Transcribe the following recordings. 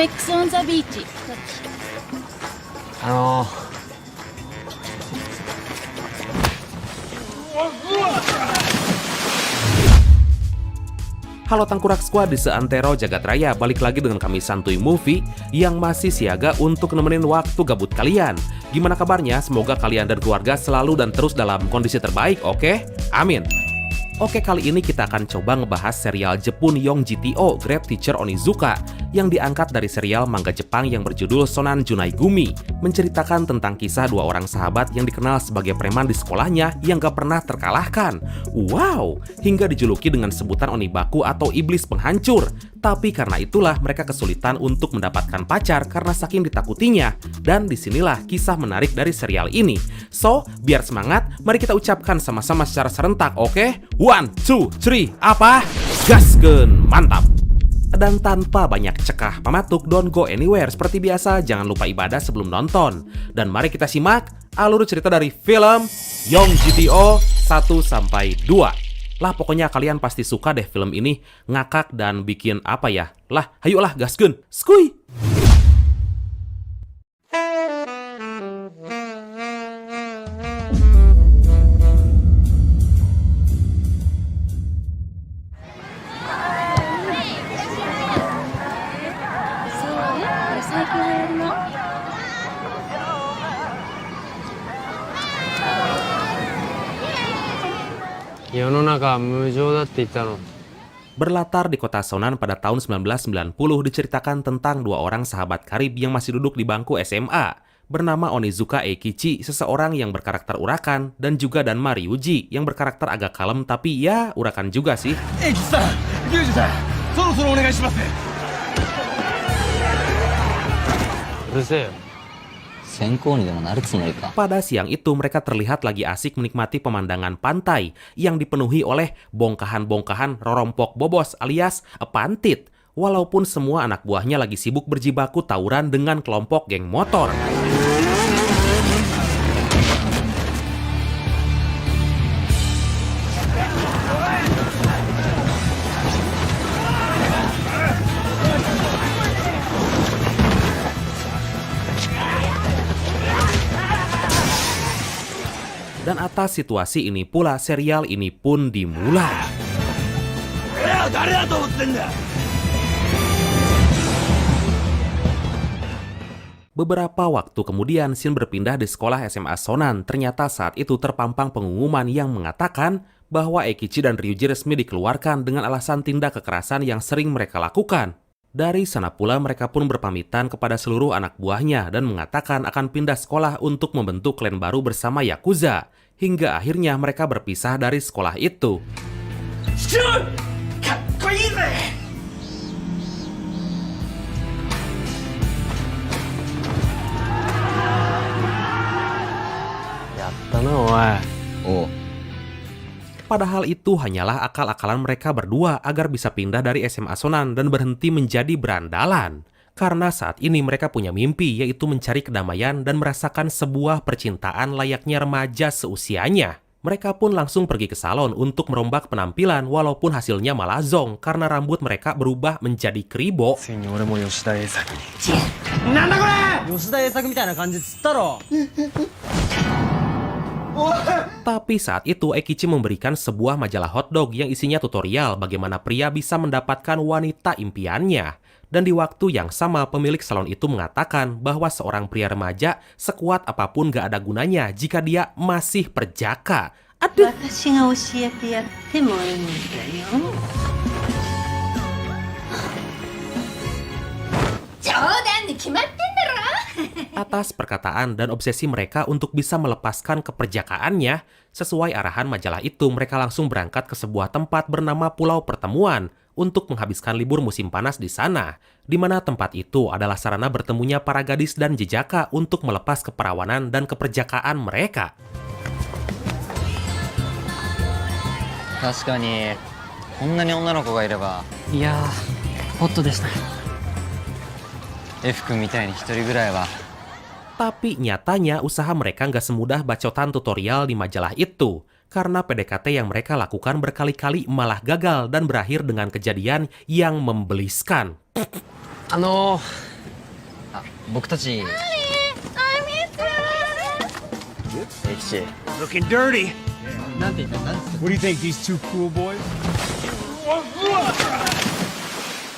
Sex on the Beach. あの Halo Tangkurak Squad di seantero jagat raya, balik lagi dengan kami Santuy Movie yang masih siaga untuk nemenin waktu gabut kalian. Gimana kabarnya? Semoga kalian dan keluarga selalu dan terus dalam kondisi terbaik, oke? Amin. Oke, kali ini kita akan coba ngebahas serial Jepun Young GTO Grave Teacher Onizuka yang diangkat dari serial manga Jepang yang berjudul Shonan Junai Gumi, menceritakan tentang kisah dua orang sahabat yang dikenal sebagai preman di sekolahnya yang gak pernah terkalahkan. Wow, hingga dijuluki dengan sebutan Onibaku atau iblis penghancur. Tapi karena itulah mereka kesulitan untuk mendapatkan pacar karena saking ditakutinya. Dan disinilah kisah menarik dari serial ini. So, biar semangat, mari kita ucapkan sama-sama secara serentak, oke? 1, 2, 3, apa? Gaskeun, mantap! Dan tanpa banyak cekah pamatuk, don't go anywhere. Seperti biasa, jangan lupa ibadah sebelum nonton. Dan mari kita simak alur cerita dari film Young GTO 1-2. Lah pokoknya kalian pasti suka deh film ini, ngakak dan bikin apa ya? Lah, hayuklah gaskeun. Skuy! Berlatar di kota Shonan pada tahun 1990, diceritakan tentang dua orang sahabat karib yang masih duduk di bangku SMA, bernama Onizuka Eikichi, seseorang yang berkarakter urakan, dan juga Danma Ryuji, yang berkarakter agak kalem tapi ya urakan juga sih. Eikichi-san, Ryuji-san, soro-soro onegai shimasu. Urusei. Pada siang itu mereka terlihat lagi asik menikmati pemandangan pantai yang dipenuhi oleh bongkahan-bongkahan rorompok bobos alias pantit. Walaupun semua anak buahnya lagi sibuk berjibaku tawuran dengan kelompok geng motor. Dan atas situasi ini pula serial ini pun dimulai. Beberapa waktu kemudian scene berpindah di sekolah SMA Shonan. Ternyata saat itu terpampang pengumuman yang mengatakan bahwa Eikichi dan Ryuji resmi dikeluarkan dengan alasan tindak kekerasan yang sering mereka lakukan. Dari sana pula mereka pun berpamitan kepada seluruh anak buahnya dan mengatakan akan pindah sekolah untuk membentuk klan baru bersama Yakuza. Hingga akhirnya mereka berpisah dari sekolah itu. Padahal itu hanyalah akal-akalan mereka berdua agar bisa pindah dari SMA Shonan dan berhenti menjadi berandalan. Karena saat ini mereka punya mimpi, yaitu mencari kedamaian dan merasakan sebuah percintaan layaknya remaja seusianya. Mereka pun langsung pergi ke salon untuk merombak penampilan walaupun hasilnya malah zonk karena rambut mereka berubah menjadi kribo. Tapi saat itu Eikichi memberikan sebuah majalah hotdog yang isinya tutorial bagaimana pria bisa mendapatkan wanita impiannya. Dan di waktu yang sama pemilik salon itu mengatakan bahwa seorang pria remaja sekuat apapun gak ada gunanya jika dia masih perjaka. Aduh. Atas perkataan dan obsesi mereka untuk bisa melepaskan keperjakaannya, sesuai arahan majalah itu mereka langsung berangkat ke sebuah tempat bernama Pulau Pertemuan untuk menghabiskan libur musim panas di sana, di mana tempat itu adalah sarana bertemunya para gadis dan jejaka untuk melepas keperawanan dan keperjakaan mereka. Tapi nyatanya usaha mereka nggak semudah bacotan tutorial di majalah itu. Karena PDKT yang mereka lakukan berkali-kali malah gagal dan berakhir dengan kejadian yang membeliskan. 僕たち H Looking dirty. なんて言った？なんて言っ What do you think, these two cool boys?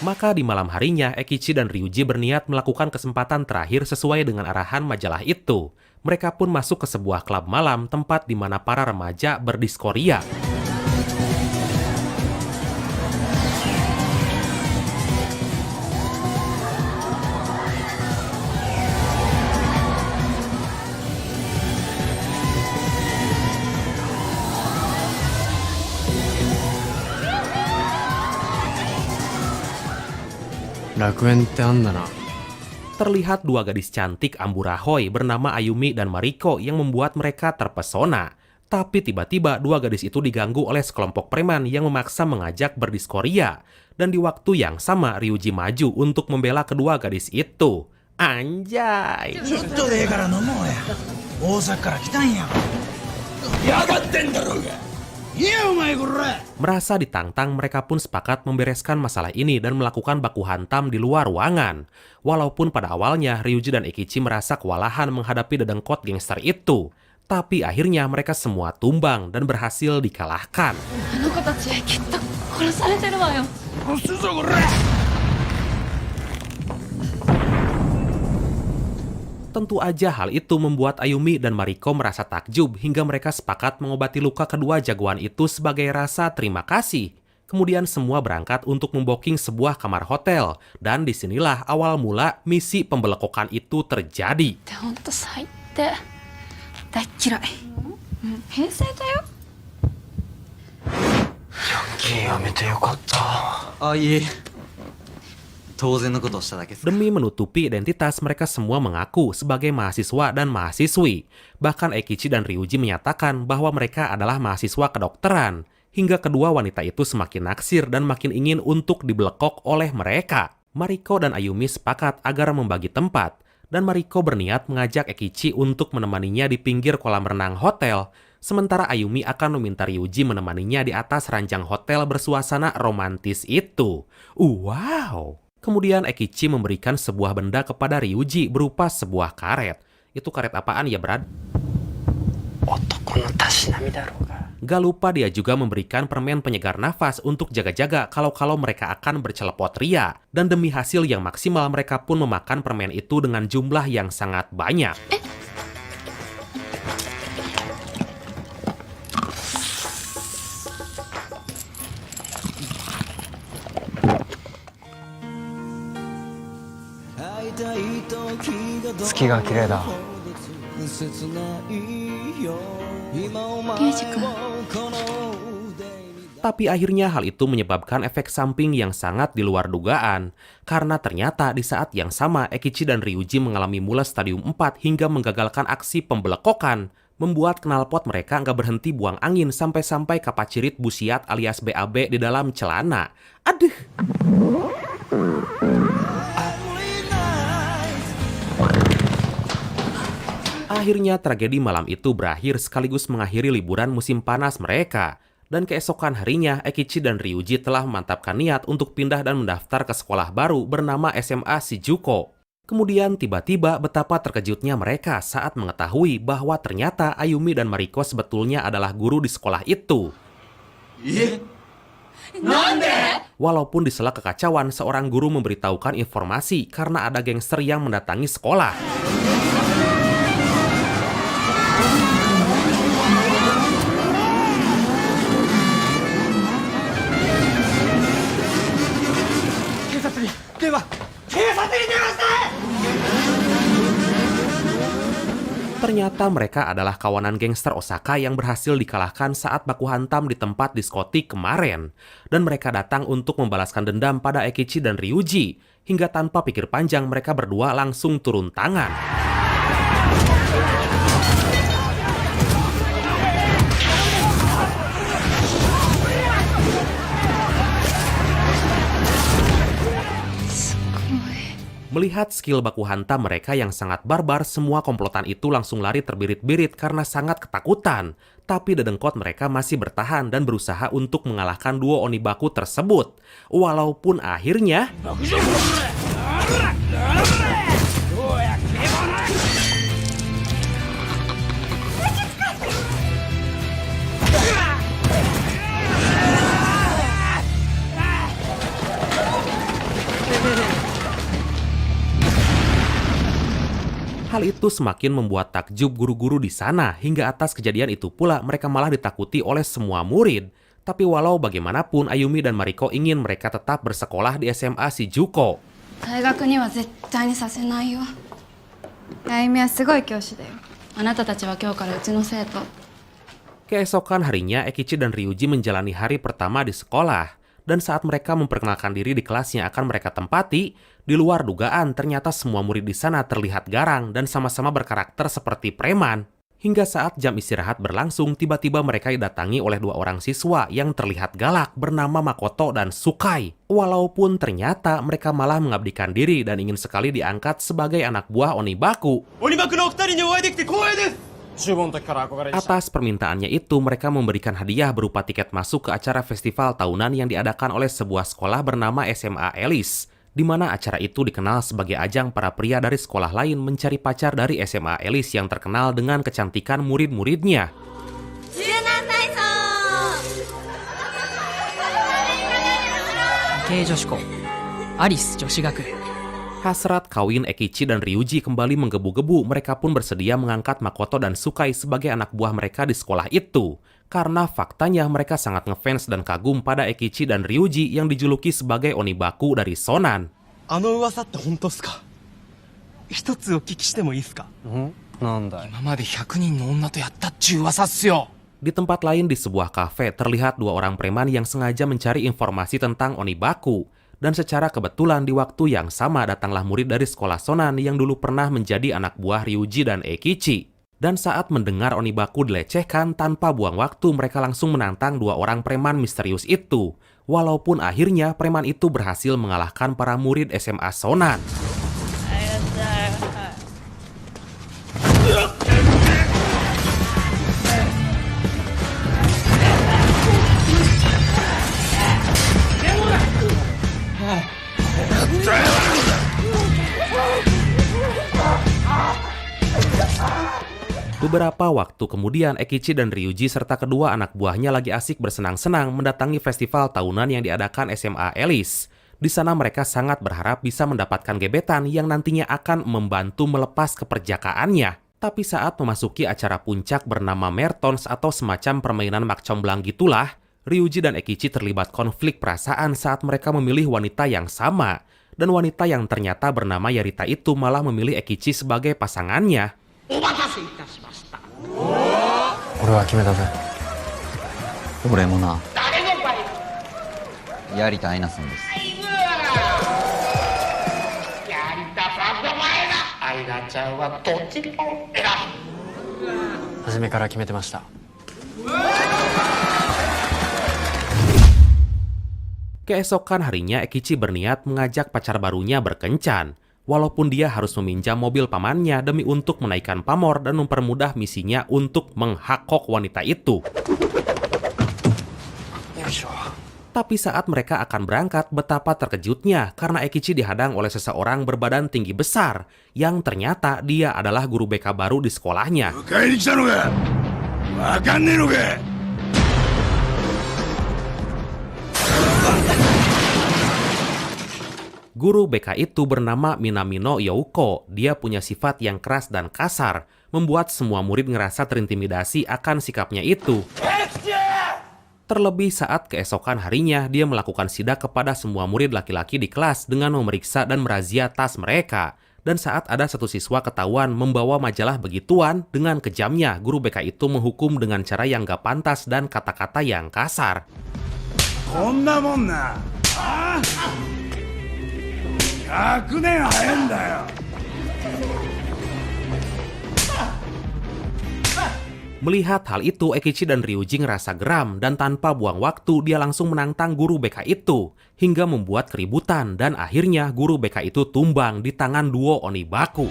Maka di malam harinya, Ekichi dan Ryuji berniat melakukan kesempatan terakhir sesuai dengan arahan majalah itu. Mereka pun masuk ke sebuah klub malam tempat di mana para remaja berdiskoria. Terlihat dua gadis cantik amburahoi bernama Ayumi dan Mariko yang membuat mereka terpesona. Tapi tiba-tiba dua gadis itu diganggu oleh sekelompok preman yang memaksa mengajak berdiskoria. Dan di waktu yang sama Ryuji maju untuk membela kedua gadis itu. Anjay! ちょっとでえから飲もうや。大阪から来たんや。やがってんだろうが。いやお前こら。 Merasa ditantang, mereka pun sepakat membereskan masalah ini dan melakukan baku hantam di luar ruangan. Walaupun pada awalnya Ryuji dan Ekichi merasa kewalahan menghadapi dedengkot gangster itu. Tapi akhirnya mereka semua tumbang dan berhasil dikalahkan. あの子たちきっと殺されてるわよ。 殺すぞこら。 Tentu aja hal itu membuat Ayumi dan Mariko merasa takjub hingga mereka sepakat mengobati luka kedua jagoan itu sebagai rasa terima kasih. Kemudian semua berangkat untuk memboking sebuah kamar hotel. Dan disinilah awal mula misi pembelekokan itu terjadi. ほんと最低。大っ嫌い。平成だよ。やめてよかった。あ、いえ。当然のことをしただけです。 Demi menutupi identitas, mereka semua mengaku sebagai mahasiswa dan mahasiswi. Bahkan Ekichi dan Ryuji menyatakan bahwa mereka adalah mahasiswa kedokteran. Hingga kedua wanita itu semakin naksir dan makin ingin untuk dibelekok oleh mereka. Mariko dan Ayumi sepakat agar membagi tempat. Dan Mariko berniat mengajak Ekichi untuk menemaninya di pinggir kolam renang hotel. Sementara Ayumi akan meminta Ryuji menemaninya di atas ranjang hotel bersuasana romantis itu. Wow! Kemudian Ekichi memberikan sebuah benda kepada Ryuji berupa sebuah karet. Itu karet apaan ya, Brad? Gak lupa dia juga memberikan permen penyegar nafas untuk jaga-jaga kalau mereka akan bercelepot ria. Dan demi hasil yang maksimal, mereka pun memakan permen itu dengan jumlah yang sangat banyak.月が綺麗だ。リュウジ君。 Tapi akhirnya hal itu menyebabkan efek samping yang sangat di luar dugaan. Karena ternyata di saat yang sama Ekichi dan Ryuji mengalami mules stadium 4 hingga menggagalkan aksi pembelekokan. Membuat knalpot mereka nggak berhenti buang angin sampai-sampai kapacirit busiat alias BAB di dalam celana. Aduh! Akhirnya tragedi malam itu berakhir sekaligus mengakhiri liburan musim panas mereka. Dan keesokan harinya, Ekichi dan Ryuji telah memantapkan niat untuk pindah dan mendaftar ke sekolah baru bernama SMA Shijuko. Kemudian tiba-tiba betapa terkejutnya mereka saat mengetahui bahwa ternyata Ayumi dan Mariko sebetulnya adalah guru di sekolah itu. Walaupun di sela kekacauan, seorang guru memberitahukan informasi karena ada gangster yang mendatangi sekolah. Ternyata mereka adalah kawanan gangster Osaka yang berhasil dikalahkan saat baku hantam di tempat diskotik kemarin. Dan mereka datang untuk membalaskan dendam pada Ekichi dan Ryuji. Hingga tanpa pikir panjang mereka berdua langsung turun tangan. Melihat skill baku hantam mereka yang sangat barbar, semua komplotan itu langsung lari terbirit-birit karena sangat ketakutan. Tapi dedengkot mereka masih bertahan dan berusaha untuk mengalahkan duo Onibaku tersebut. Walaupun akhirnya... Hal itu semakin membuat takjub guru-guru di sana, hingga atas kejadian itu pula mereka malah ditakuti oleh semua murid. Tapi walau bagaimanapun, Ayumi dan Mariko ingin mereka tetap bersekolah di SMA Shijuko. 大学には絶対にさせないよ。あゆみはすごい教師だよ。あなたたちは今日からうちの生徒。 Keesokan harinya, Ekichi dan Ryuji menjalani hari pertama di sekolah. Dan saat mereka memperkenalkan diri di kelas yang akan mereka tempati, di luar dugaan ternyata semua murid di sana terlihat garang dan sama-sama berkarakter seperti preman. Hingga saat jam istirahat berlangsung, tiba-tiba mereka didatangi oleh dua orang siswa yang terlihat galak bernama Makoto dan Sukai. Walaupun ternyata mereka malah mengabdikan diri dan ingin sekali diangkat sebagai anak buah Onibaku. Atas permintaannya itu, mereka memberikan hadiah berupa tiket masuk ke acara festival tahunan yang diadakan oleh sebuah sekolah bernama SMA Alice, di mana acara itu dikenal sebagai ajang para pria dari sekolah lain mencari pacar dari SMA Alice yang terkenal dengan kecantikan murid-muridnya. Hasrat kawin Ekichi dan Ryuji kembali menggebu-gebu. Mereka pun bersedia mengangkat Makoto dan Sukai sebagai anak buah mereka di sekolah itu. Karena faktanya mereka sangat ngefans dan kagum pada Ekichi dan Ryuji yang dijuluki sebagai Onibaku dari Sonan. 噂って本当っすか？一つお聞きしてもいいっすか？なんだい。今まで100人の女とやったっちゅう噂っすよ。 Di tempat lain di sebuah kafe terlihat dua orang preman yang sengaja mencari informasi tentang Onibaku. Dan secara kebetulan di waktu yang sama datanglah murid dari sekolah Sonan yang dulu pernah menjadi anak buah Ryuji dan Ekichi. Dan saat mendengar Onibaku dilecehkan, tanpa buang waktu mereka langsung menantang dua orang preman misterius itu. Walaupun akhirnya preman itu berhasil mengalahkan para murid SMA Sonan. Beberapa waktu kemudian, Ekichi dan Ryuji serta kedua anak buahnya lagi asik bersenang-senang mendatangi festival tahunan yang diadakan SMA Alice. Di sana mereka sangat berharap bisa mendapatkan gebetan yang nantinya akan membantu melepas keperjakaannya. Tapi saat memasuki acara puncak bernama Mertons atau semacam permainan makcomblang gitulah, Ryuji dan Ekichi terlibat konflik perasaan saat mereka memilih wanita yang sama. Dan wanita yang ternyata bernama Yarita itu malah memilih Ekichi sebagai pasangannya. 俺は決めたぜ。俺もな。槍田愛菜さんです。初めから決めてました。Keesokan harinya, Ekichi berniat mengajak pacar barunya berkencan. Walaupun dia harus meminjam mobil pamannya demi untuk menaikkan pamor dan mempermudah misinya untuk menghakok wanita itu. Tapi saat mereka akan berangkat, betapa terkejutnya karena Ekichi dihadang oleh seseorang berbadan tinggi besar yang ternyata dia adalah guru BK baru di sekolahnya. Guru BK itu bernama Minamino Youko. Dia punya sifat yang keras dan kasar, membuat semua murid ngerasa terintimidasi akan sikapnya itu. Terlebih saat keesokan harinya, dia melakukan sidak kepada semua murid laki-laki di kelas dengan memeriksa dan merazia tas mereka. Dan saat ada satu siswa ketahuan membawa majalah begituan, dengan kejamnya guru BK itu menghukum dengan cara yang gak pantas dan kata-kata yang kasar. Melihat hal itu, Ekichi dan Ryuji ngerasa geram dan tanpa buang waktu dia langsung menantang guru BK itu hingga membuat keributan dan akhirnya guru BK itu tumbang di tangan duo Onibaku.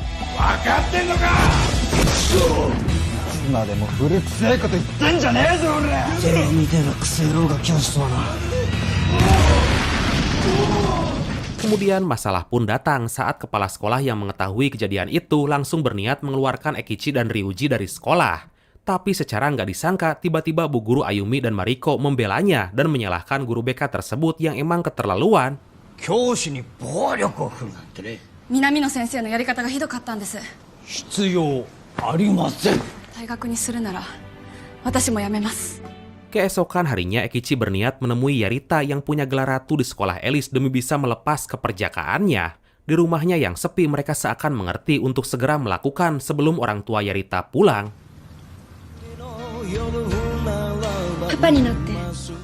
Kemudian masalah pun datang saat kepala sekolah yang mengetahui kejadian itu langsung berniat mengeluarkan Ekichi dan Ryuji dari sekolah. Tapi secara nggak disangka, tiba-tiba Bu Guru Ayumi dan Mariko membelanya dan menyalahkan guru BK tersebut yang emang keterlaluan. 南野先生のやり方がひどかったんです。必要ありません。退学にするなら私も辞めます。 Keesokan harinya, Ekichi berniat menemui Yarita yang punya gelar ratu di sekolah Alice demi bisa melepas keperjakaannya. Di rumahnya yang sepi, mereka seakan mengerti untuk segera melakukan sebelum orang tua Yarita pulang.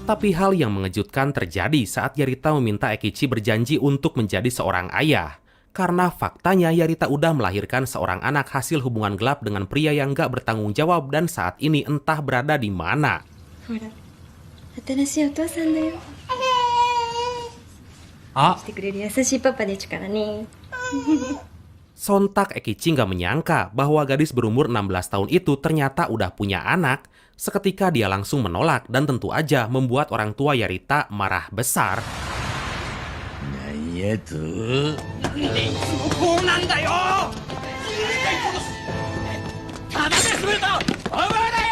Tapi hal yang mengejutkan terjadi saat Yarita meminta Ekichi berjanji untuk menjadi seorang ayah. Karena faktanya Yarita udah melahirkan seorang anak hasil hubungan gelap dengan pria yang gak bertanggung jawab dan saat ini entah berada di mana. ほら、新しいお父さんだよ。してくれる優しいパパですからね。 Sontak Ekichi nggak menyangka bahwa gadis berumur 16 tahun itu ternyata udah punya anak. Seketika dia langsung menolak dan tentu aja membuat orang tua Yarita marah besar. なんやと。こうなんだよ。ただで済むと思うなよ。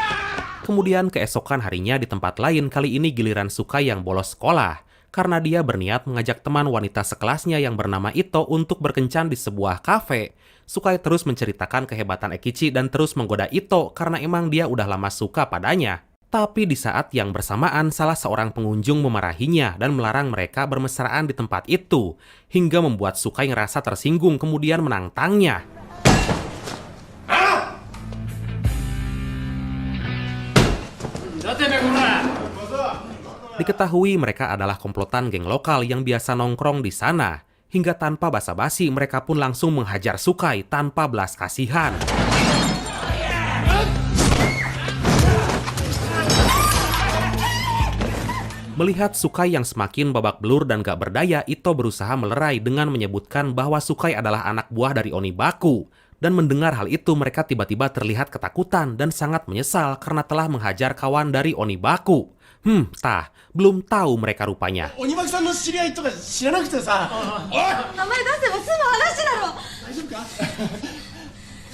Kemudian keesokan harinya di tempat lain, kali ini giliran Sukai yang bolos sekolah. Karena dia berniat mengajak teman wanita sekelasnya yang bernama Ito untuk berkencan di sebuah kafe. Sukai terus menceritakan kehebatan Ekichi dan terus menggoda Ito karena emang dia udah lama suka padanya. Tapi di saat yang bersamaan, salah seorang pengunjung memarahinya dan melarang mereka bermesraan di tempat itu. Hingga membuat Sukai ngerasa tersinggung kemudian menantangnya. Diketahui mereka adalah komplotan geng lokal yang biasa nongkrong di sana. Hingga tanpa basa-basi mereka pun langsung menghajar Sukai tanpa belas kasihan. Melihat Sukai yang semakin babak belur dan gak berdaya, Ito berusaha melerai dengan menyebutkan bahwa Sukai adalah anak buah dari Onibaku. Dan mendengar hal itu mereka tiba-tiba terlihat ketakutan dan sangat menyesal karena telah menghajar kawan dari Onibaku. Belum tahu mereka rupanya. 鬼巻さんの知り合いとか知らなくてさ。おい。名前出せば済む話だろ。大丈夫か。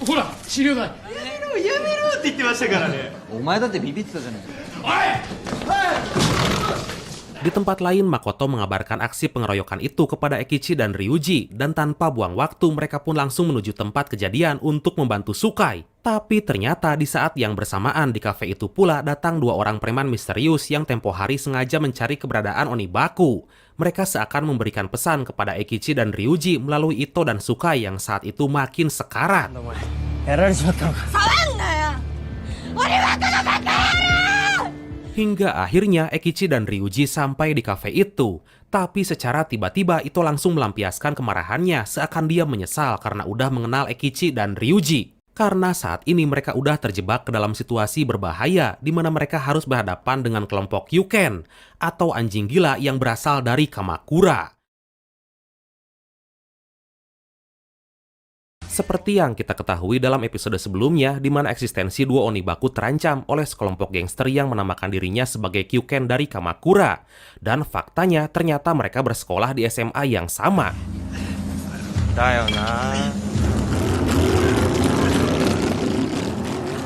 ほら資料だ。やめろって言ってましたからね。お前だってビビってたじゃないか。Di tempat lain, Makoto mengabarkan aksi pengeroyokan itu kepada Ekichi dan Ryuji, dan tanpa buang waktu mereka pun langsung menuju tempat kejadian untuk membantu Sukai. Tapi ternyata di saat yang bersamaan di kafe itu pula datang dua orang preman misterius yang tempo hari sengaja mencari keberadaan Onibaku. Mereka seakan memberikan pesan kepada Ekichi dan Ryuji melalui Ito dan Sukai yang saat itu makin sekarat. やられちまったのか。 Hingga akhirnya Ekichi dan Ryuji sampai di kafe itu. Tapi secara tiba-tiba Ito langsung melampiaskan kemarahannya seakan dia menyesal karena udah mengenal Ekichi dan Ryuji. Karena saat ini mereka udah terjebak ke dalam situasi berbahaya di mana mereka harus berhadapan dengan kelompok Yuken atau anjing gila yang berasal dari Kamakura. Seperti yang kita ketahui dalam episode sebelumnya, di mana eksistensi dua Onibaku terancam oleh sekelompok gangster yang menamakan dirinya sebagai Kyuken dari Kamakura. Dan faktanya ternyata mereka bersekolah di SMA yang sama.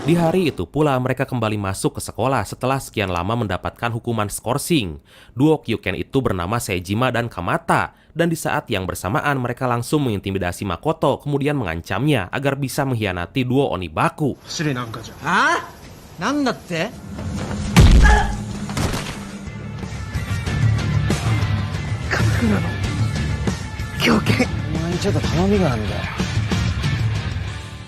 Di hari itu pula mereka kembali masuk ke sekolah setelah sekian lama mendapatkan hukuman skorsing. Duo Kyuken itu bernama Seijima dan Kamata, dan di saat yang bersamaan mereka langsung mengintimidasi Makoto kemudian mengancamnya agar bisa mengkhianati duo Onibaku. ああなんだってお前にちょっと頼みがあるんだよ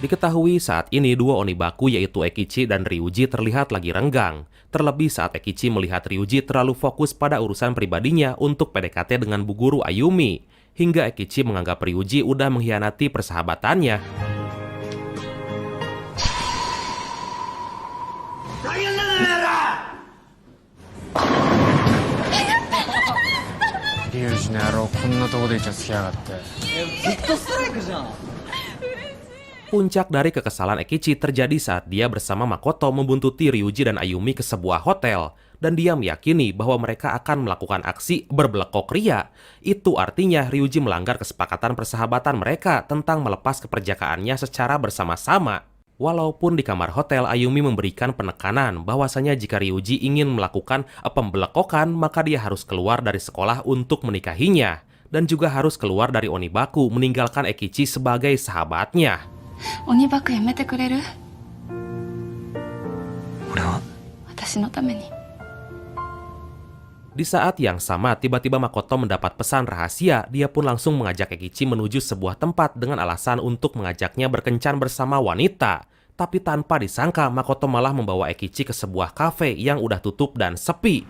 Diketahui saat ini dua Onibaku yaitu Ekichi dan Ryuji terlihat lagi renggang. Terlebih saat Ekichi melihat Ryuji terlalu fokus pada urusan pribadinya untuk PDKT dengan Bu Guru Ayumi. Hingga Ekichi menganggap Ryuji udah mengkhianati persahabatannya. Ryuji の野郎こんなとこでイチャつきやがって。ずっとストライクじゃん Puncak dari kekesalan Ekichi terjadi saat dia bersama Makoto membuntuti Ryuji dan Ayumi ke sebuah hotel. Dan dia meyakini bahwa mereka akan melakukan aksi berbelekok ria. Itu artinya Ryuji melanggar kesepakatan persahabatan mereka tentang melepas keperjakaannya secara bersama-sama. Walaupun di kamar hotel, Ayumi memberikan penekanan bahwasanya jika Ryuji ingin melakukan pembelekokan, maka dia harus keluar dari sekolah untuk menikahinya. Dan juga harus keluar dari Onibaku meninggalkan Ekichi sebagai sahabatnya. 鬼バクやめてくれる？俺は私のために。 Di saat yang sama, tiba-tiba Makoto mendapat pesan rahasia. Dia pun langsung mengajak Ekichi menuju sebuah tempat dengan alasan untuk mengajaknya berkencan bersama wanita. Tapi tanpa disangka, Makoto malah membawa Ekichi ke sebuah kafe yang udah tutup dan sepi.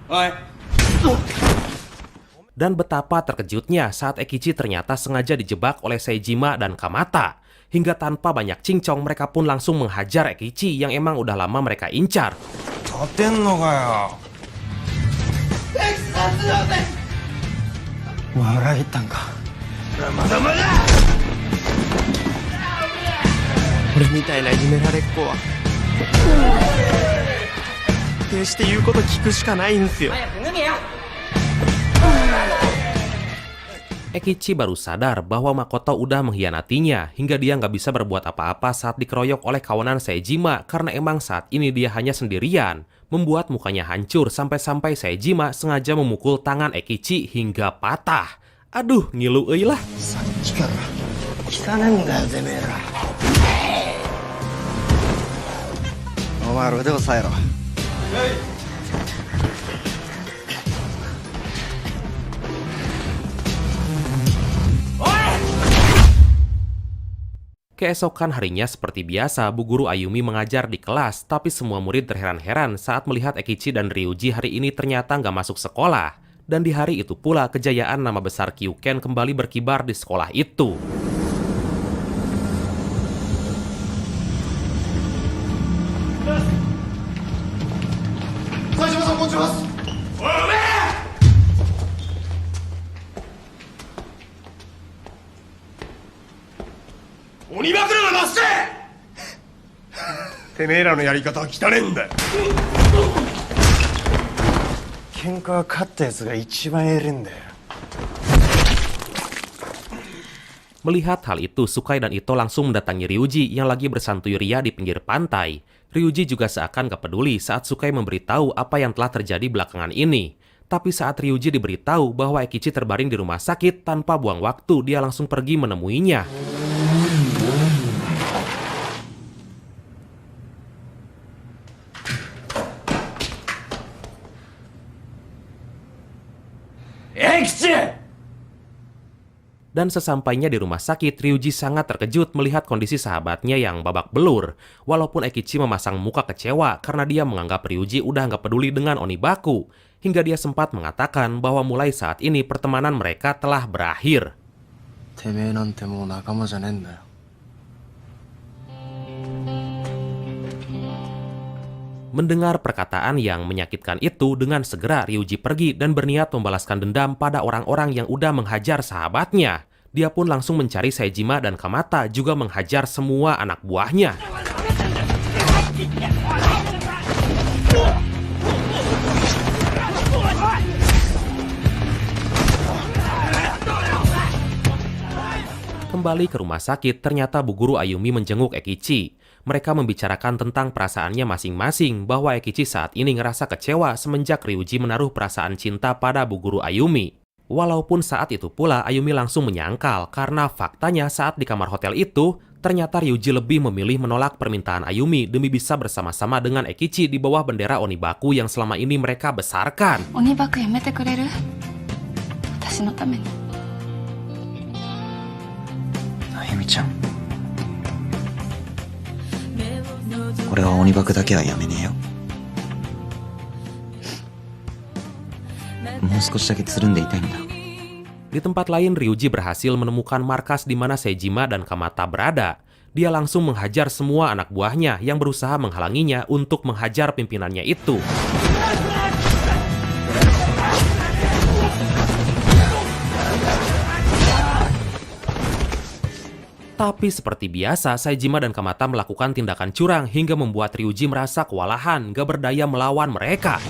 Dan betapa terkejutnya saat Ekichi ternyata sengaja dijebak oleh Seijima dan Kamata. Hingga tanpa banyak cincong, mereka pun langsung menghajar Ekichi yang emang udah lama mereka incar. 立てんのかよ。お前裏切ったんか。まだまだ。俺みたいないじめられっ子は決して言うこと聞くしかないんすよ。 Ekichi baru sadar bahwa Makoto udah mengkhianatinya hingga dia nggak bisa berbuat apa-apa saat dikeroyok oleh kawanan Seijima karena emang saat ini dia hanya sendirian, membuat mukanya hancur sampai-sampai Seijima sengaja memukul tangan Ekichi hingga patah. Aduh, ngilu euy lah. さっきから汚ねんだよてめえら。お前ら腕を押さえろ。 Keesokan harinya seperti biasa, Bu Guru Ayumi mengajar di kelas, tapi semua murid terheran-heran saat melihat Ekichi dan Ryuji hari ini ternyata nggak masuk sekolah. Dan di hari itu pula, kejayaan nama besar Kyuken kembali berkibar di sekolah itu.鬼バクラがなしててめえらのやり方は汚ねえんだよ。喧嘩は勝ったやつが一番偉いんだよ。 Melihat hal itu, Sukai dan Ito langsung mendatangi Ryuji yang lagi bersantui ria di pinggir pantai. Ryuji juga seakan gak peduli saat Sukai memberitahu apa yang telah terjadi belakangan ini. Tapi saat Ryuji diberitahu bahwa Ekichi terbaring di rumah sakit, tanpa buang waktu dia langsung pergi menemuinya. Dan sesampainya di rumah sakit, Ryuji sangat terkejut melihat kondisi sahabatnya yang babak belur. Walaupun Ekichi memasang muka kecewa karena dia menganggap Ryuji udah nggak peduli dengan Onibaku. Hingga dia sempat mengatakan bahwa mulai saat ini pertemanan mereka telah berakhir. てめえなんてもう仲間じゃねえんだよ。 Mendengar perkataan yang menyakitkan itu, dengan segera Ryuji pergi dan berniat membalaskan dendam pada orang-orang yang udah menghajar sahabatnya. Dia pun langsung mencari Seijima dan Kamata, juga menghajar semua anak buahnya. Kembali ke rumah sakit, ternyata Bu Guru Ayumi menjenguk Ekichi. Mereka membicarakan tentang perasaannya masing-masing, bahwa Ekichi saat ini ngerasa kecewa semenjak Ryuji menaruh perasaan cinta pada Bu Guru Ayumi. Walaupun saat itu pula Ayumi langsung menyangkal karena faktanya saat di kamar hotel itu, ternyata Ryuji lebih memilih menolak permintaan Ayumi demi bisa bersama-sama dengan Ekichi di bawah bendera Onibaku yang selama ini mereka besarkan. Onibaku yamete kureru? Watashi no tame ni. Ayumi-chan. 俺は鬼バクだけはやめねえよ。もう少しだけつるんでいたいんだ。 Di tempat lain, Ryuji berhasil menemukan markas di mana Seijima dan Kamata berada. Dia langsung menghajar semua anak buahnya yang berusaha menghalanginya untuk menghajar pimpinannya itu. Tapi seperti biasa, Seijima dan Kamata melakukan tindakan curang hingga membuat Ryuji merasa kewalahan, gak berdaya melawan mereka.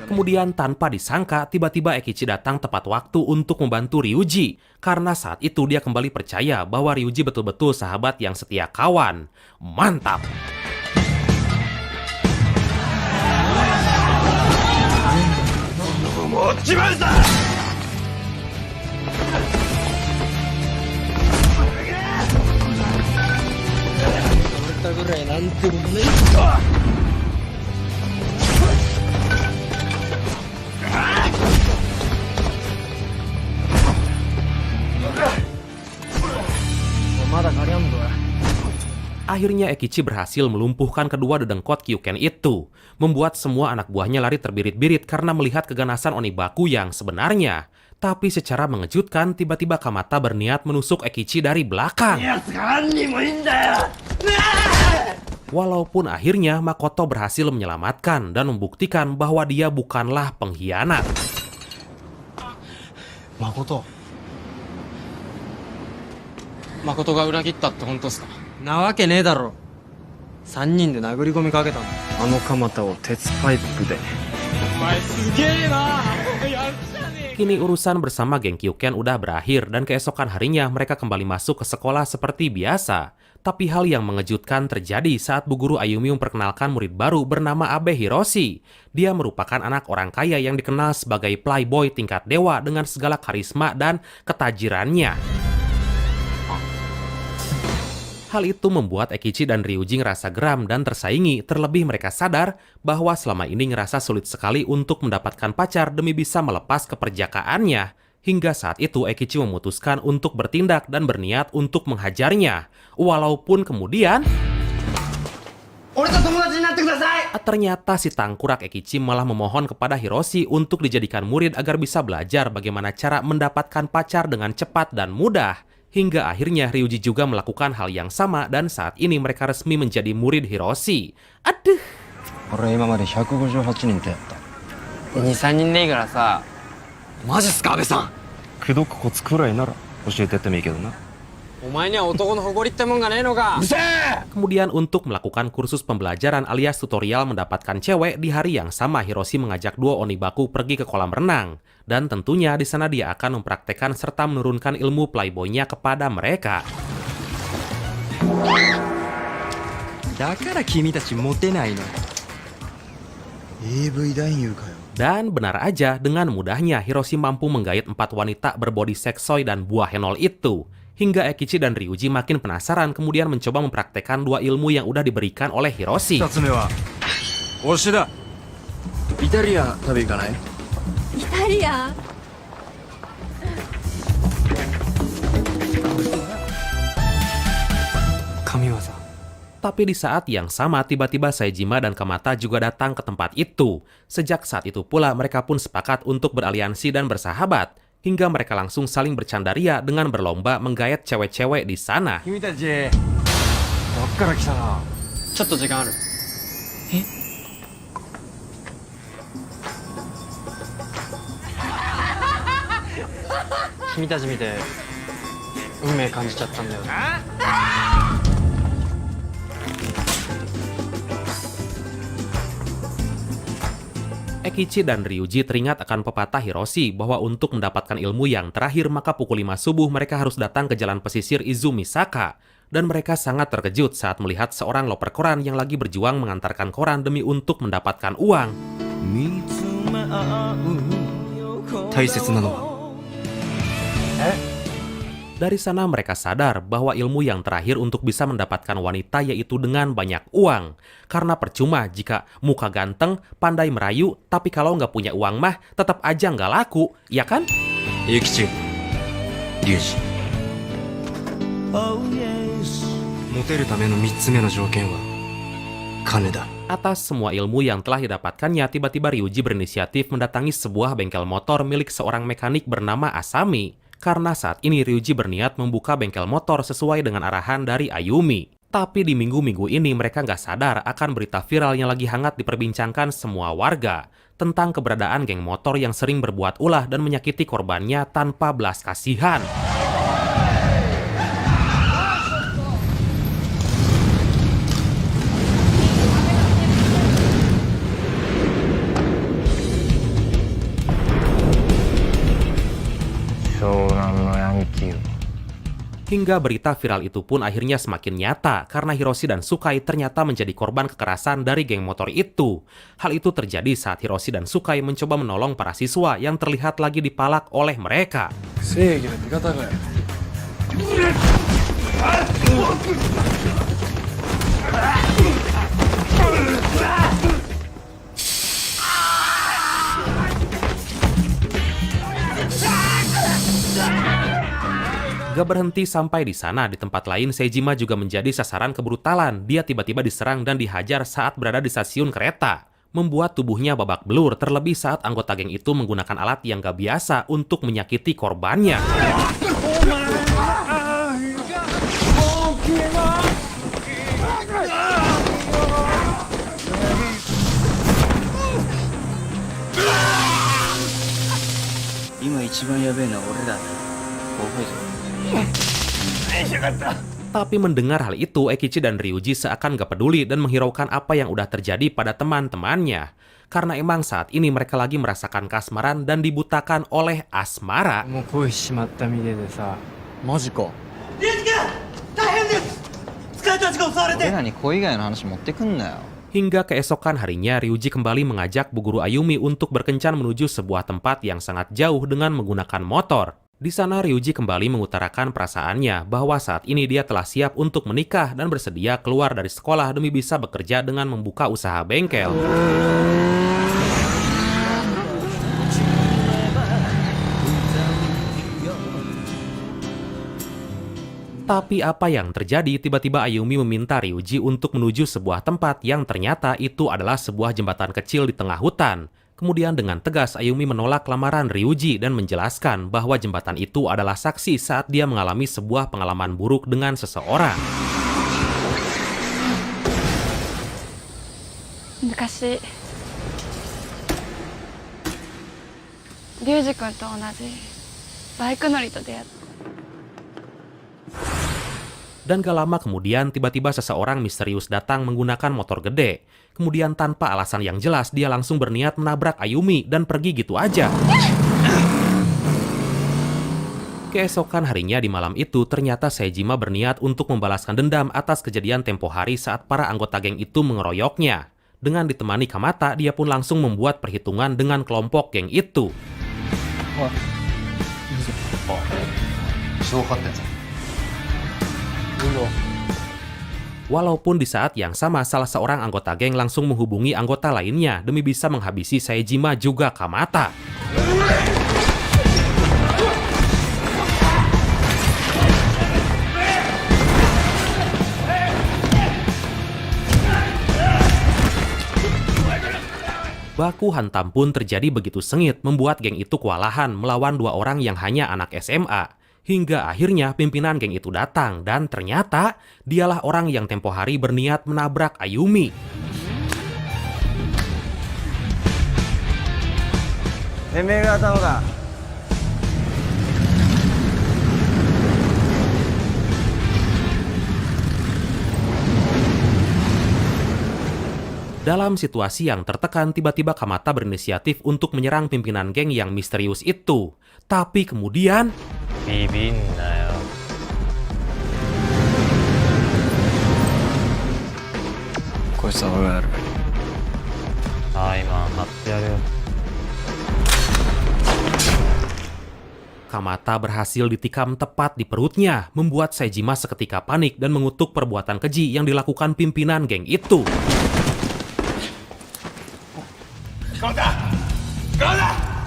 Kemudian tanpa disangka, tiba-tiba Ekichi datang tepat waktu untuk membantu Ryuji. Karena saat itu dia kembali percaya bahwa Ryuji betul-betul sahabat yang setia kawan. Mantap! っちまうぞ。俺ぐらいなんてことねえ。Akhirnya Ekichi berhasil melumpuhkan kedua dedengkot Kyuken itu, membuat semua anak buahnya lari terbirit-birit karena melihat keganasan Onibaku yang sebenarnya. Tapi secara mengejutkan, tiba-tiba Kamata berniat menusuk Ekichi dari belakang. Walaupun akhirnya Makoto berhasil menyelamatkan dan membuktikan bahwa dia bukanlah pengkhianat. Makotoが裏切ったって本当ですか？なわけねえだろ。3人で殴り込みかけたんだ。あの蒲田を鉄パイプで。お前すげえな。やるじゃねえ。 Kini urusan bersama geng Kyuken udah berakhir dan keesokan harinya mereka kembali masuk ke sekolah seperti biasa. Tapi hal yang mengejutkan terjadi saat Bu Guru Ayumi memperkenalkan murid baru bernama Abe Hiroshi. Dia merupakan anak orang kaya yang dikenal sebagai playboy tingkat dewa dengan segala karisma dan ketajirannya. Hal itu membuat Ekichi dan Ryuji ngerasa geram dan tersaingi, terlebih mereka sadar bahwa selama ini ngerasa sulit sekali untuk mendapatkan pacar demi bisa melepas keperjakaannya. Hingga saat itu Ekichi memutuskan untuk bertindak dan berniat untuk menghajarnya. Walaupun kemudian ternyata si tangkurak Ekichi malah memohon kepada Hiroshi untuk dijadikan murid agar bisa belajar bagaimana cara mendapatkan pacar dengan cepat dan mudah. Hingga akhirnya Ryuji juga melakukan hal yang sama dan saat ini mereka resmi menjadi murid Hiroshi. Aduh. 俺今まで158人とやった。2、3人でいいからさ。マジっすか、安倍さん。口説くコツくらいなら教えてやってもいいけどな。お前には男の誇りってもんがねえのか。 Kemudian untuk melakukan kursus pembelajaran alias tutorial mendapatkan cewek, di hari yang sama Hiroshi mengajak dua Onibaku pergi ke kolam renang. Dan tentunya di sana dia akan mempraktekkan serta menurunkan ilmu playboy-nya kepada mereka. だから君たちモテないの。AV 男優かよ。 Dan benar aja, dengan mudahnya Hiroshi mampu menggait 4 wanita berbody seksoi dan buah henol itu. Hingga Ekichi dan Ryuji makin penasaran kemudian mencoba mempraktekkan 2 ilmu yang udah diberikan oleh Hiroshi. 2つ目は推しだ。イタリアン食べ行かない？イタリアン神業。 Tapi di saat yang sama tiba-tiba Saejima dan Kamata juga datang ke tempat itu. Sejak saat itu pula mereka pun sepakat untuk beraliansi dan bersahabat. Hingga mereka langsung saling bercandaria dengan berlomba menggayat cewek-cewek di sana. 君たちどっから来たの？ちょっと時間ある。君たち見て運命感じちゃったんだよね。Ekichi dan Ryuji teringat akan pepatah Hiroshi bahwa untuk mendapatkan ilmu yang terakhir maka pukul 5 subuh mereka harus datang ke jalan pesisir Izumisaka. Dan mereka sangat terkejut saat melihat seorang loper koran yang lagi berjuang mengantarkan koran demi untuk mendapatkan uang. 大切なのは Dari sana mereka sadar bahwa ilmu yang terakhir untuk bisa mendapatkan wanita yaitu dengan banyak uang. Karena percuma jika muka ganteng, pandai merayu, tapi kalau nggak punya uang mah tetap aja nggak laku, ya kan? Yukichi, Ryuji. モテるための3つ目の条件は金だ。 Atas semua ilmu yang telah didapatkannya, tiba-tiba Ryuji berinisiatif mendatangi sebuah bengkel motor milik seorang mekanik bernama Asami. Karena saat ini Ryuji berniat membuka bengkel motor sesuai dengan arahan dari Ayumi. Tapi di minggu-minggu ini mereka nggak sadar akan berita viral yang lagi hangat diperbincangkan semua warga. Tentang keberadaan geng motor yang sering berbuat ulah dan menyakiti korbannya tanpa belas kasihan. Hingga berita viral itu pun akhirnya semakin nyata karena Hiroshi dan Sukai ternyata menjadi korban kekerasan dari geng motor itu. Hal itu terjadi saat Hiroshi dan Sukai mencoba menolong para siswa yang terlihat lagi dipalak oleh mereka. 正義の味方がよ Gak berhenti sampai di sana, di tempat lain Seijima juga menjadi sasaran kebrutalan. Dia tiba-tiba diserang dan dihajar saat berada di stasiun kereta, membuat tubuhnya babak belur, terlebih saat anggota geng itu menggunakan alat yang gak biasa untuk menyakiti korbannya. Tapi mendengar hal itu, Eikichi dan Ryuji seakan gak peduli dan menghiraukan apa yang udah terjadi pada teman-temannya. Karena emang saat ini mereka lagi merasakan kasmaran dan dibutakan oleh asmara. もう恋しちまったみてえでさマジか。俺らに恋以外の話持ってくんなよ。 Hingga keesokan harinya, Ryuji kembali mengajak Bu Guru Ayumi untuk berkencan menuju sebuah tempat yang sangat jauh dengan menggunakan motor. Di sana Ryuji kembali mengutarakan perasaannya bahwa saat ini dia telah siap untuk menikah dan bersedia keluar dari sekolah demi bisa bekerja dengan membuka usaha bengkel. Tapi apa yang terjadi? Tiba-tiba Ayumi meminta Ryuji untuk menuju sebuah tempat yang ternyata itu adalah sebuah jembatan kecil di tengah hutan. Kemudian dengan tegas Ayumi menolak lamaran Ryuji dan menjelaskan bahwa jembatan itu adalah saksi saat dia mengalami sebuah pengalaman buruk dengan seseorang. 昔リュウジ君と同じバイク乗りと出会った。 Dan gak lama kemudian tiba-tiba seseorang misterius datang menggunakan motor gede. Kemudian tanpa alasan yang jelas dia langsung berniat menabrak Ayumi dan pergi gitu aja. Keesokan harinya di malam itu ternyata Seijima berniat untuk membalaskan dendam atas kejadian tempo hari saat para anggota geng itu mengeroyoknya. Dengan ditemani Kamata, dia pun langsung membuat perhitungan dengan kelompok geng itu. Walaupun di saat yang sama salah seorang anggota geng langsung menghubungi anggota lainnya demi bisa menghabisi Seijima juga Kamata. Baku hantam pun terjadi begitu sengit membuat geng itu kewalahan melawan dua orang yang hanya anak SMA. Hingga akhirnya pimpinan geng itu datang dan ternyata dialah orang yang tempo hari berniat menabrak Ayumi. Dalam situasi yang tertekan, tiba-tiba Kamata berinisiatif untuk menyerang pimpinan geng yang misterius itu. Tapi kemudian... ビビんなよ。こいつは俺がやる。タイマン張ってやるよ。 Kamata berhasil ditikam tepat di perutnya, membuat Seijima seketika panik dan mengutuk perbuatan keji yang dilakukan pimpinan geng itu.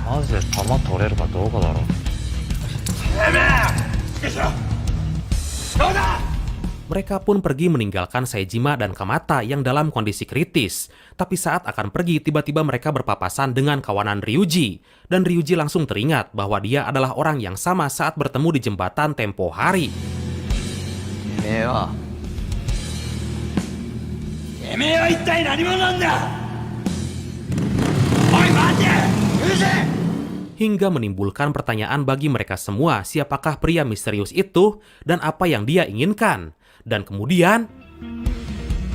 マジで弾取れるかどうかだろ。 Mereka pun pergi meninggalkan Seijima dan Kamata yang dalam kondisi kritis. Tapi saat akan pergi, tiba-tiba mereka berpapasan dengan kawanan Ryuji. Dan Ryuji langsung teringat bahwa dia adalah orang yang sama saat bertemu di jembatan tempo hari. Hingga menimbulkan pertanyaan bagi mereka semua, siapakah pria misterius itu dan apa yang dia inginkan. Dan kemudian...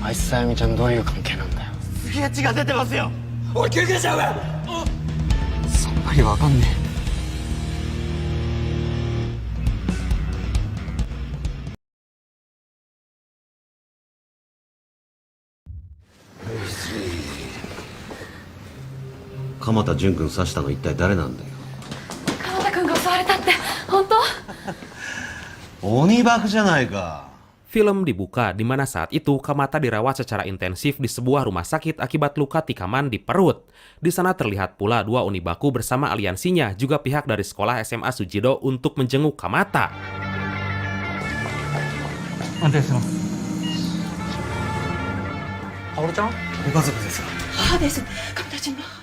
あいつとあゆみちゃんどういう関係なんだよ。すげえ血が出てますよ。おい救急車が。さっぱりわかんねえ。鎌田純君刺したの一体誰なんだよ。鎌田君が襲われたって本当？鬼バクじゃないか。 Film dibuka di mana saat itu Kamata dirawat secara intensif di sebuah rumah sakit akibat luka tikaman di perut. Di sana terlihat pula dua Onibaku bersama aliansinya, juga pihak dari sekolah SMA Sujido untuk menjenguk Kamata.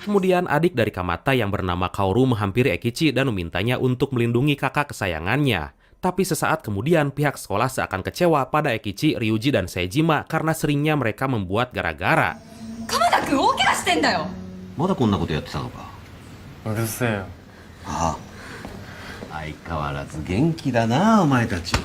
Kemudian adik dari Kamata yang bernama Kaoru menghampiri Ekichi dan memintanya untuk melindungi kakak kesayangannya. Tapi sesaat kemudian pihak sekolah seakan kecewa pada Ekichi, Ryuji, dan Seijima karena seringnya mereka membuat gara-gara. 鎌田君大怪我してんだよ。まだこんなことやってたのか。うるせえよ。ああ。相変わらず元気だなお前たち。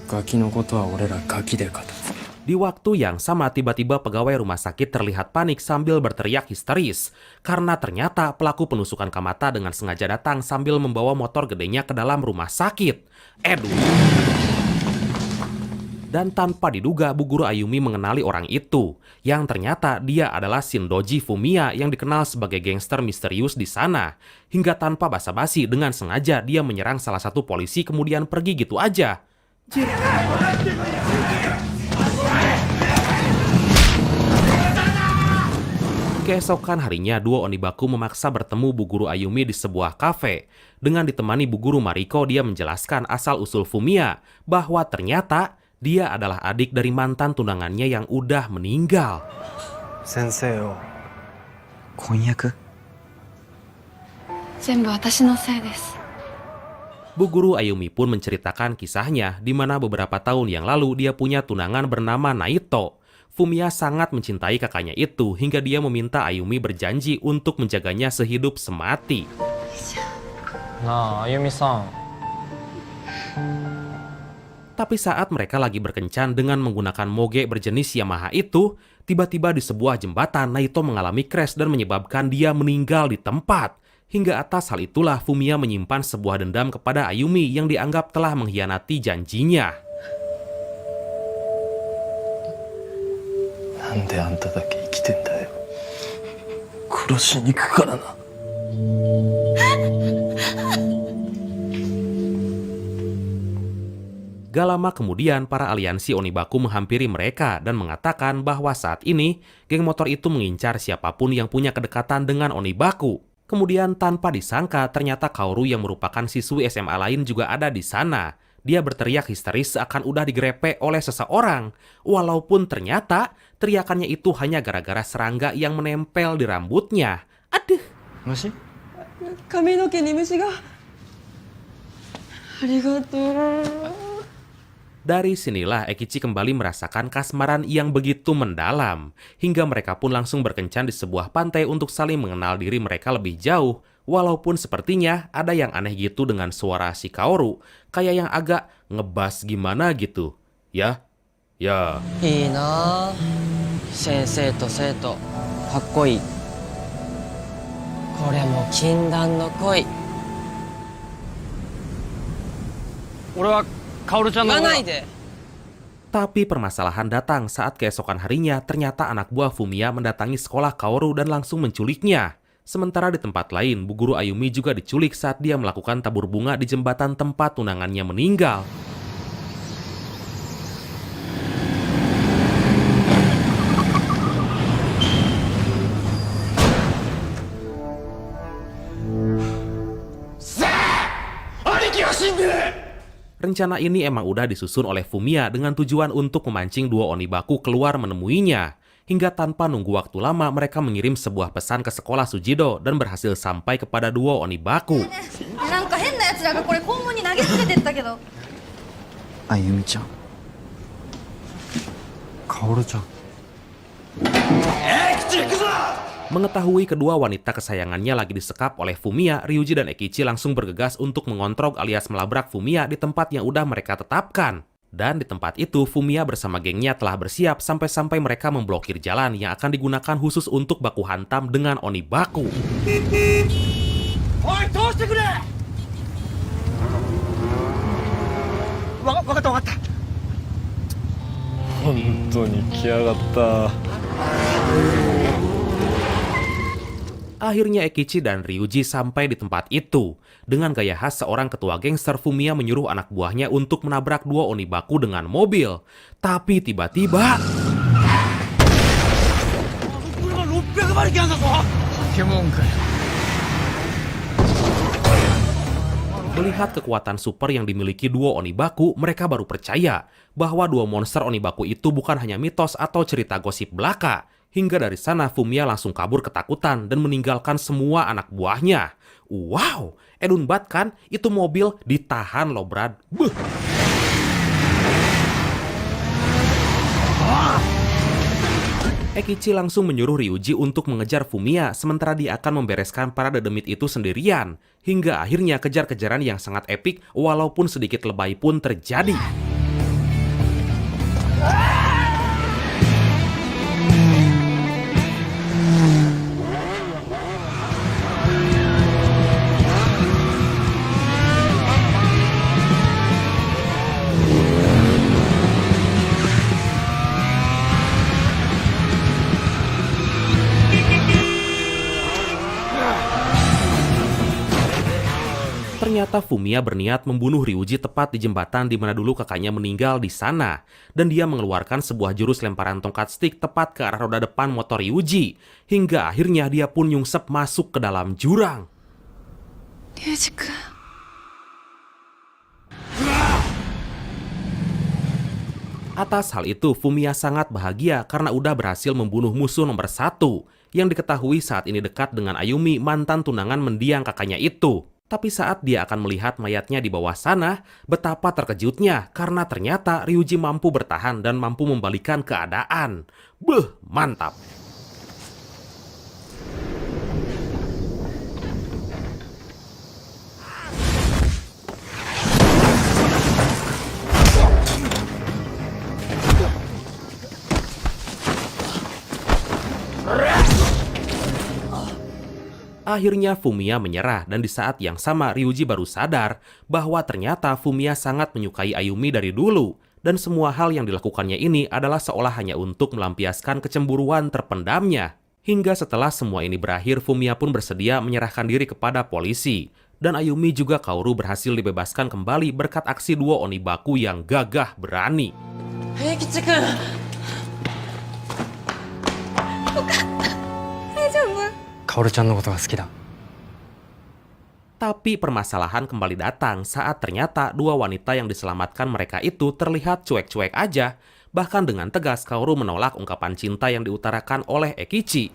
ガキのことは俺らガキで片付け。 Di waktu yang sama, tiba-tiba pegawai rumah sakit terlihat panik sambil berteriak histeris. Karena ternyata pelaku penusukan Kamata dengan sengaja datang sambil membawa motor gedenya ke dalam rumah sakit. Dan tanpa diduga, Bu Guru Ayumi mengenali orang itu. Yang ternyata dia adalah Shindoji Fumiya yang dikenal sebagai gangster misterius di sana. Hingga tanpa basa-basi, dengan sengaja dia menyerang salah satu polisi kemudian pergi gitu aja. Keesokan harinya, dua Onibaku memaksa bertemu Bu Guru Ayumi di sebuah kafe. Dengan ditemani Bu Guru Mariko, dia menjelaskan asal-usul Fumiya, bahwa ternyata dia adalah adik dari mantan tunangannya yang udah meninggal. Sensei yo. 婚約？全部私のせいです。 Bu Guru Ayumi pun menceritakan kisahnya di mana beberapa tahun yang lalu dia punya tunangan bernama Naito. Fumiya sangat mencintai kakaknya itu hingga dia meminta Ayumi berjanji untuk menjaganya sehidup semati. Nah, Ayumi-san. Tapi saat mereka lagi berkencan dengan menggunakan moge berjenis Yamaha itu, tiba-tiba di sebuah jembatan Naito mengalami crash dan menyebabkan dia meninggal di tempat. Hingga atas hal itulah Fumiya menyimpan sebuah dendam kepada Ayumi yang dianggap telah mengkhianati janjinya. なんであんただけ生きてんだよ。殺しに行くからな。Gak lama kemudian, para aliansi Onibaku menghampiri mereka dan mengatakan bahwa saat ini geng motor itu mengincar siapapun yang punya kedekatan dengan Onibaku. Kemudian tanpa disangka, ternyata Kaoru yang merupakan siswi SMA lain juga ada di sana. Dia berteriak histeris seakan udah digerepe oleh seseorang. Walaupun ternyata teriakannya itu hanya gara-gara serangga yang menempel di rambutnya. Aduh. Masih? 髪の毛に虫が。ありがとう。 Dari sinilah Ekichi kembali merasakan kasmaran yang begitu mendalam. Hingga mereka pun langsung berkencan di sebuah pantai untuk saling mengenal diri mereka lebih jauh. Walaupun sepertinya ada yang aneh gitu dengan suara si Kaoru. Kayak yang agak ngebas gimana gitu. Ya. いいなあ。先生と生徒、かっこいい。これも禁断の恋。俺はカオルちゃんの。言わないで。 Tapi permasalahan datang saat keesokan harinya ternyata anak buah Fumiya mendatangi sekolah Kaoru dan langsung menculiknya. Sementara di tempat lain, Bu Guru Ayumi juga diculik saat dia melakukan tabur bunga di jembatan tempat tunangannya meninggal. Rencana ini emang udah disusun oleh Fumiya dengan tujuan untuk memancing dua Onibaku keluar menemuinya. Hingga tanpa nunggu waktu lama, mereka mengirim sebuah pesan ke sekolah Sujido dan berhasil sampai kepada dua Onibaku. なんか変な奴らがこれ校門に投げつけてったけど。あゆみちゃん。カオルちゃん。 Mengetahui kedua wanita kesayangannya lagi disekap oleh Fumiya, Ryuji dan Ekichi langsung bergegas untuk mengontrol alias melabrak Fumiya di tempat yang udah mereka tetapkan. Dan di tempat itu, Fumiya bersama gengnya telah bersiap sampai-sampai mereka memblokir jalan yang akan digunakan khusus untuk baku hantam dengan Onibaku. Oi, toshite kure! Wakata. 本当に来やがった。Akhirnya Ekichi dan Ryuji sampai di tempat itu. Dengan gaya khas seorang ketua gangster, Fumiya menyuruh anak buahnya untuk menabrak dua Onibaku dengan mobil. Tapi tiba-tiba... Melihat kekuatan super yang dimiliki duo Onibaku, mereka baru percaya bahwa dua monster Onibaku itu bukan hanya mitos atau cerita gosip belaka. Hingga dari sana Fumiya langsung kabur ketakutan dan meninggalkan semua anak buahnya. Wow, edun banget kan? Itu mobil ditahan loh, Brad. Beuh. Ekichi langsung menyuruh Ryuji untuk mengejar Fumiya, sementara dia akan membereskan para dedemit itu sendirian. Hingga akhirnya kejar-kejaran yang sangat epik walaupun sedikit lebay pun terjadi. Ternyata Fumiya berniat membunuh Ryuji tepat di jembatan di mana dulu kakaknya meninggal di sana. Dan dia mengeluarkan sebuah jurus lemparan tongkat stick tepat ke arah roda depan motor Ryuji. Hingga akhirnya dia pun nyungsep masuk ke dalam jurang. Ryuji-kun. Atas hal itu, Fumiya sangat bahagia karena udah berhasil membunuh musuh nomor 1 yang diketahui saat ini dekat dengan Ayumi, mantan tunangan mendiang kakaknya itu. Tapi saat dia akan melihat mayatnya di bawah sana, betapa terkejutnya karena ternyata Ryuji mampu bertahan dan mampu membalikkan keadaan. Beuh, mantap! Akhirnya Fumiya menyerah dan di saat yang sama Ryuji baru sadar bahwa ternyata Fumiya sangat menyukai Ayumi dari dulu dan semua hal yang dilakukannya ini adalah seolah hanya untuk melampiaskan kecemburuan terpendamnya. Hingga setelah semua ini berakhir, Fumiya pun bersedia menyerahkan diri kepada polisi. Dan Ayumi juga Kaoru berhasil dibebaskan kembali berkat aksi duo Onibaku yang gagah berani. Ekichi-kun! Kaoru-chan no koto ga suki da. Tapi permasalahan kembali datang saat ternyata dua wanita yang diselamatkan mereka itu terlihat cuek-cuek aja. Bahkan dengan tegas Kaoru menolak ungkapan cinta yang diutarakan oleh Ekichi.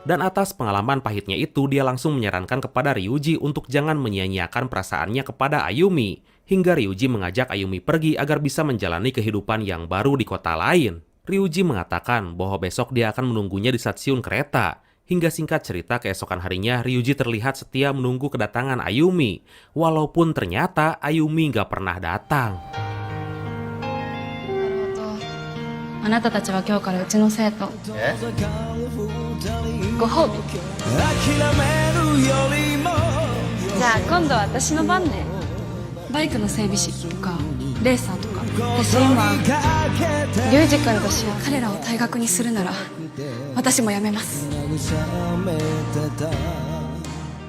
Dan atas pengalaman pahitnya itu, dia langsung menyarankan kepada Ryuji untuk jangan menyia-nyiakan perasaannya kepada Ayumi. Hingga Ryuji mengajak Ayumi pergi agar bisa menjalani kehidupan yang baru di kota lain. Ryuji mengatakan bahwa besok dia akan menunggunya di stasiun kereta. Hingga singkat cerita keesokan harinya Ryuji terlihat setia menunggu kedatangan Ayumi. Walaupun ternyata Ayumi nggak pernah datang.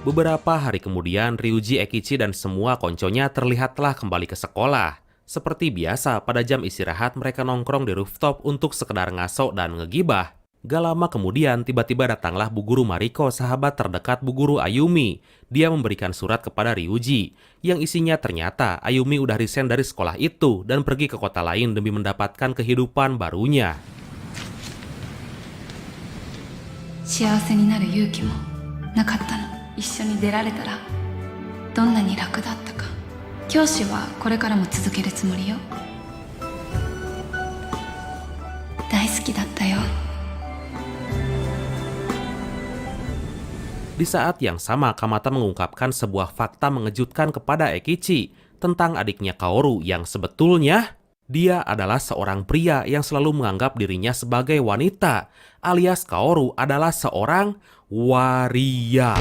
Beberapa hari kemudian, Ryuji, Ekichi, dan semua konconya terlihat telah kembali ke sekolah. Seperti biasa, pada jam istirahat mereka nongkrong di rooftop untuk sekedar ngaso dan ngegibah. Gak lama kemudian, tiba-tiba datanglah Bu Guru Mariko, sahabat terdekat Bu Guru Ayumi. Dia memberikan surat kepada Ryuji, yang isinya ternyata Ayumi udah resign dari sekolah itu dan pergi ke kota lain demi mendapatkan kehidupan barunya. 幸せになる勇気もなかったの。一緒に出られたらどんなに楽だったか。教師はこれからも続けるつもりよ。大好きだったよ。 Di saat yang sama, Kamata mengungkapkan sebuah fakta mengejutkan kepada Ekichi tentang adiknya Kaoru yang sebetulnya dia adalah seorang pria yang selalu menganggap dirinya sebagai wanita, alias Kaoru adalah seorang waria.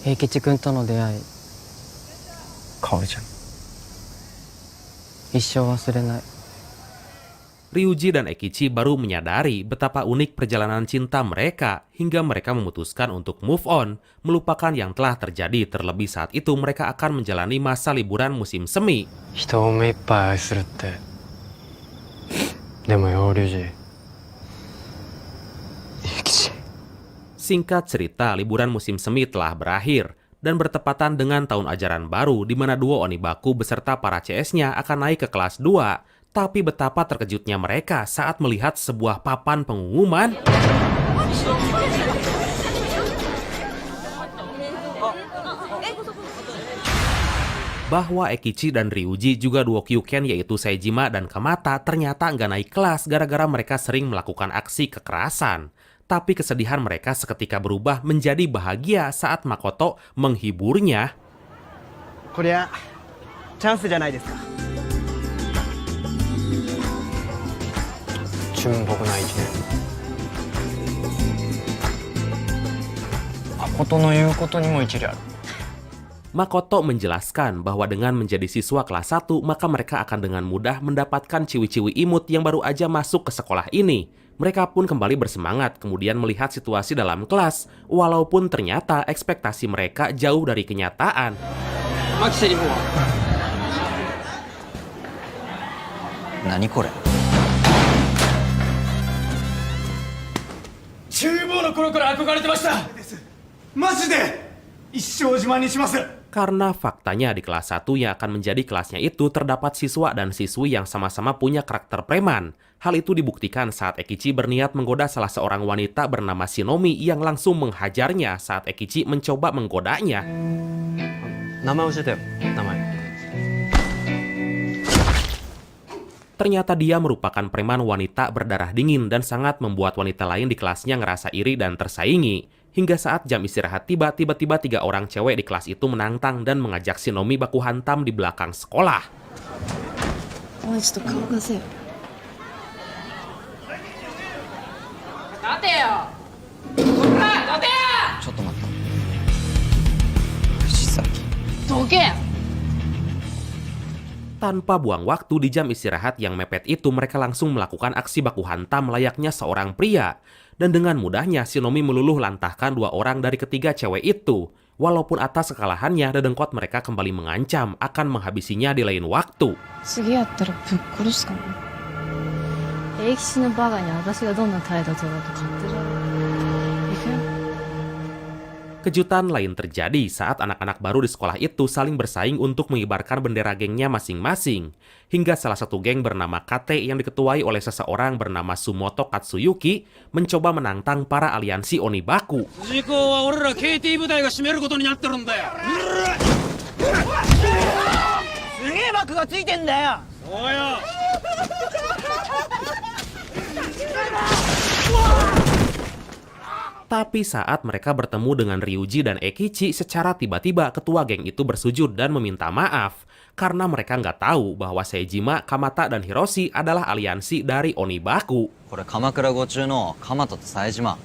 Eikichi-kun to no deai, Kaoru-chan, issou wasurenai. Ryuji dan Ekichi baru menyadari betapa unik perjalanan cinta mereka hingga mereka memutuskan untuk move on, melupakan yang telah terjadi, terlebih saat itu mereka akan menjalani masa liburan musim semi. 人を目いっぱい愛するってでもよ龍二 Singkat cerita, liburan musim semi telah berakhir dan bertepatan dengan tahun ajaran baru di mana duo Onibaku beserta para CS-nya akan naik ke kelas 2. Tapi betapa terkejutnya mereka saat melihat sebuah papan pengumuman bahwa Ekichi dan Ryuji, juga duo Kyuken yaitu Saejima dan Kamata, ternyata nggak naik kelas gara-gara mereka sering melakukan aksi kekerasan. Tapi kesedihan mereka seketika berubah menjadi bahagia saat Makoto menghiburnya. こりゃチャンスじゃないですか純朴な一年誠の言うことにも一理ある Makoto menjelaskan bahwa dengan menjadi siswa kelas 1, maka mereka akan dengan mudah mendapatkan ciwi-ciwi imut yang baru aja masuk ke sekolah ini. Mereka pun kembali bersemangat kemudian melihat situasi dalam kelas, walaupun ternyata ekspektasi mereka jauh dari kenyataan. Nani kore? 厨房の頃から憧れてましたマジで一生自慢にします Karena faktanya di kelas 1 yang akan menjadi kelasnya itu terdapat siswa dan siswi yang sama-sama punya karakter preman. Hal itu dibuktikan saat Ekichi berniat menggoda salah seorang wanita bernama Shinomi yang langsung menghajarnya saat Ekichi mencoba menggodanya. 名前教えてよ名前 Ternyata dia merupakan preman wanita berdarah dingin dan sangat membuat wanita lain di kelasnya ngerasa iri dan tersaingi. Hingga saat jam istirahat tiba, tiba-tiba 3 orang cewek di kelas itu menantang dan mengajak Shinomi baku hantam di belakang sekolah. Tanpa buang waktu di jam istirahat yang mepet itu, mereka langsung melakukan aksi baku hantam layaknya seorang pria. Dan dengan mudahnya Shinomi meluluh lantahkan 2 orang dari ketiga cewek itu. Walaupun atas kekalahannya, dedengkot mereka kembali mengancam akan menghabisinya di lain waktu. Kejutan lain terjadi saat anak-anak baru di sekolah itu saling bersaing untuk mengibarkan bendera gengnya masing-masing. Hingga salah satu geng bernama Kate yang diketuai oleh seseorang bernama Sumoto Katsuyuki mencoba menantang para aliansi Onibaku. Tapi saat mereka bertemu dengan Ryuji dan Ekichi, secara tiba-tiba ketua geng itu bersujud dan meminta maaf. Karena mereka nggak tahu bahwa Saejima, Kamata, dan Hiroshi adalah aliansi dari Onibaku. これ鎌倉5中の鎌田と冴島。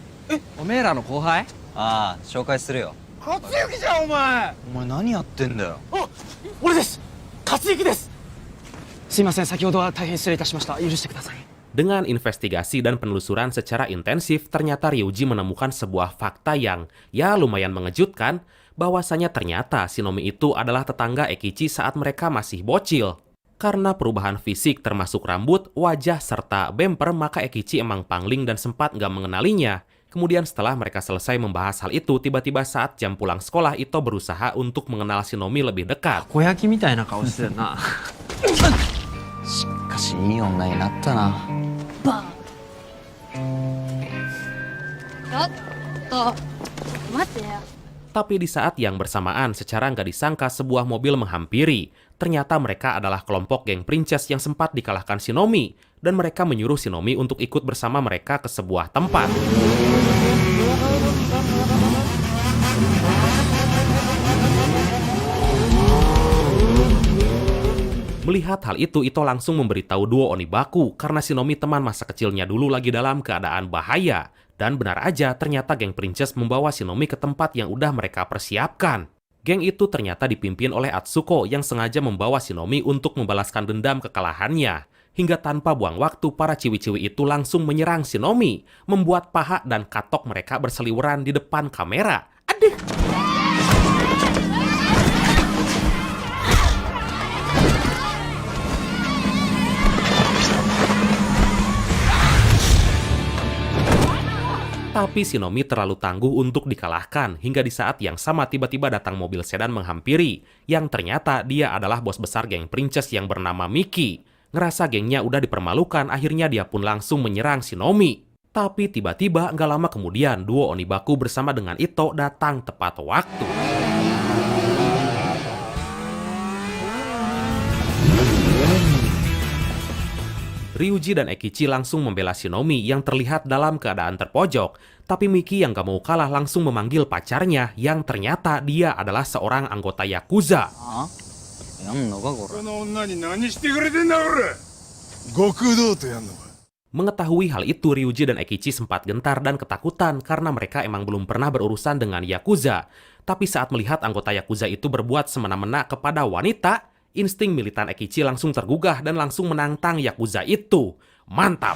おめえらの後輩ああ、紹介するよ。克行じゃんお前お前何やってんだよ。俺です克行ですすいません先ほどは大変失礼いたしました許してください Dengan investigasi dan penelusuran secara intensif, ternyata Ryuji menemukan sebuah fakta yang ya lumayan mengejutkan, bahwasanya ternyata Shinomi itu adalah tetangga Ekichi saat mereka masih bocil. Karena perubahan fisik termasuk rambut, wajah, serta bemper, maka Ekichi emang pangling dan sempat nggak mengenalinya. Kemudian setelah mereka selesai membahas hal itu, tiba-tiba saat jam pulang sekolah, Ito berusaha untuk mengenal Shinomi lebih dekat. 小焼きみたいな顔してるなしかしいい女になったな。バカちょっと待ってよ Tapi di saat yang bersamaan, secara nggak disangka sebuah mobil menghampiri. Ternyata mereka adalah kelompok geng Princess yang sempat dikalahkan Shinomi. Dan mereka menyuruh Shinomi untuk ikut bersama mereka ke sebuah tempat. Melihat hal itu, Ito langsung memberitahu duo Onibaku karena Shinomi teman masa kecilnya dulu lagi dalam keadaan bahaya. Dan benar aja, ternyata geng Princess membawa Shinomi ke tempat yang udah mereka persiapkan. Geng itu ternyata dipimpin oleh Atsuko yang sengaja membawa Shinomi untuk membalaskan dendam kekalahannya. Hingga tanpa buang waktu, para ciwi-ciwi itu langsung menyerang Shinomi, membuat paha dan katok mereka berseliweran di depan kamera. Aduh! Tapi Shinomi terlalu tangguh untuk dikalahkan hingga di saat yang sama tiba-tiba datang mobil sedan menghampiri, yang ternyata dia adalah bos besar geng Princess yang bernama Miki. Ngerasa gengnya udah dipermalukan, akhirnya dia pun langsung menyerang Shinomi. Tapi tiba-tiba nggak lama kemudian duo Onibaku bersama dengan Ito datang tepat waktu. Ryuji dan Ekichi langsung membela Shinomi yang terlihat dalam keadaan terpojok, tapi Miki yang gak mau kalah langsung memanggil pacarnya yang ternyata dia adalah seorang anggota Yakuza. Mengetahui hal itu, Ryuji dan Ekichi sempat gentar dan ketakutan karena mereka emang belum pernah berurusan dengan Yakuza. Tapi saat melihat anggota Yakuza itu berbuat semena-mena kepada wanita, insting militan Ekichi langsung tergugah dan langsung menantang Yakuza itu. Mantap!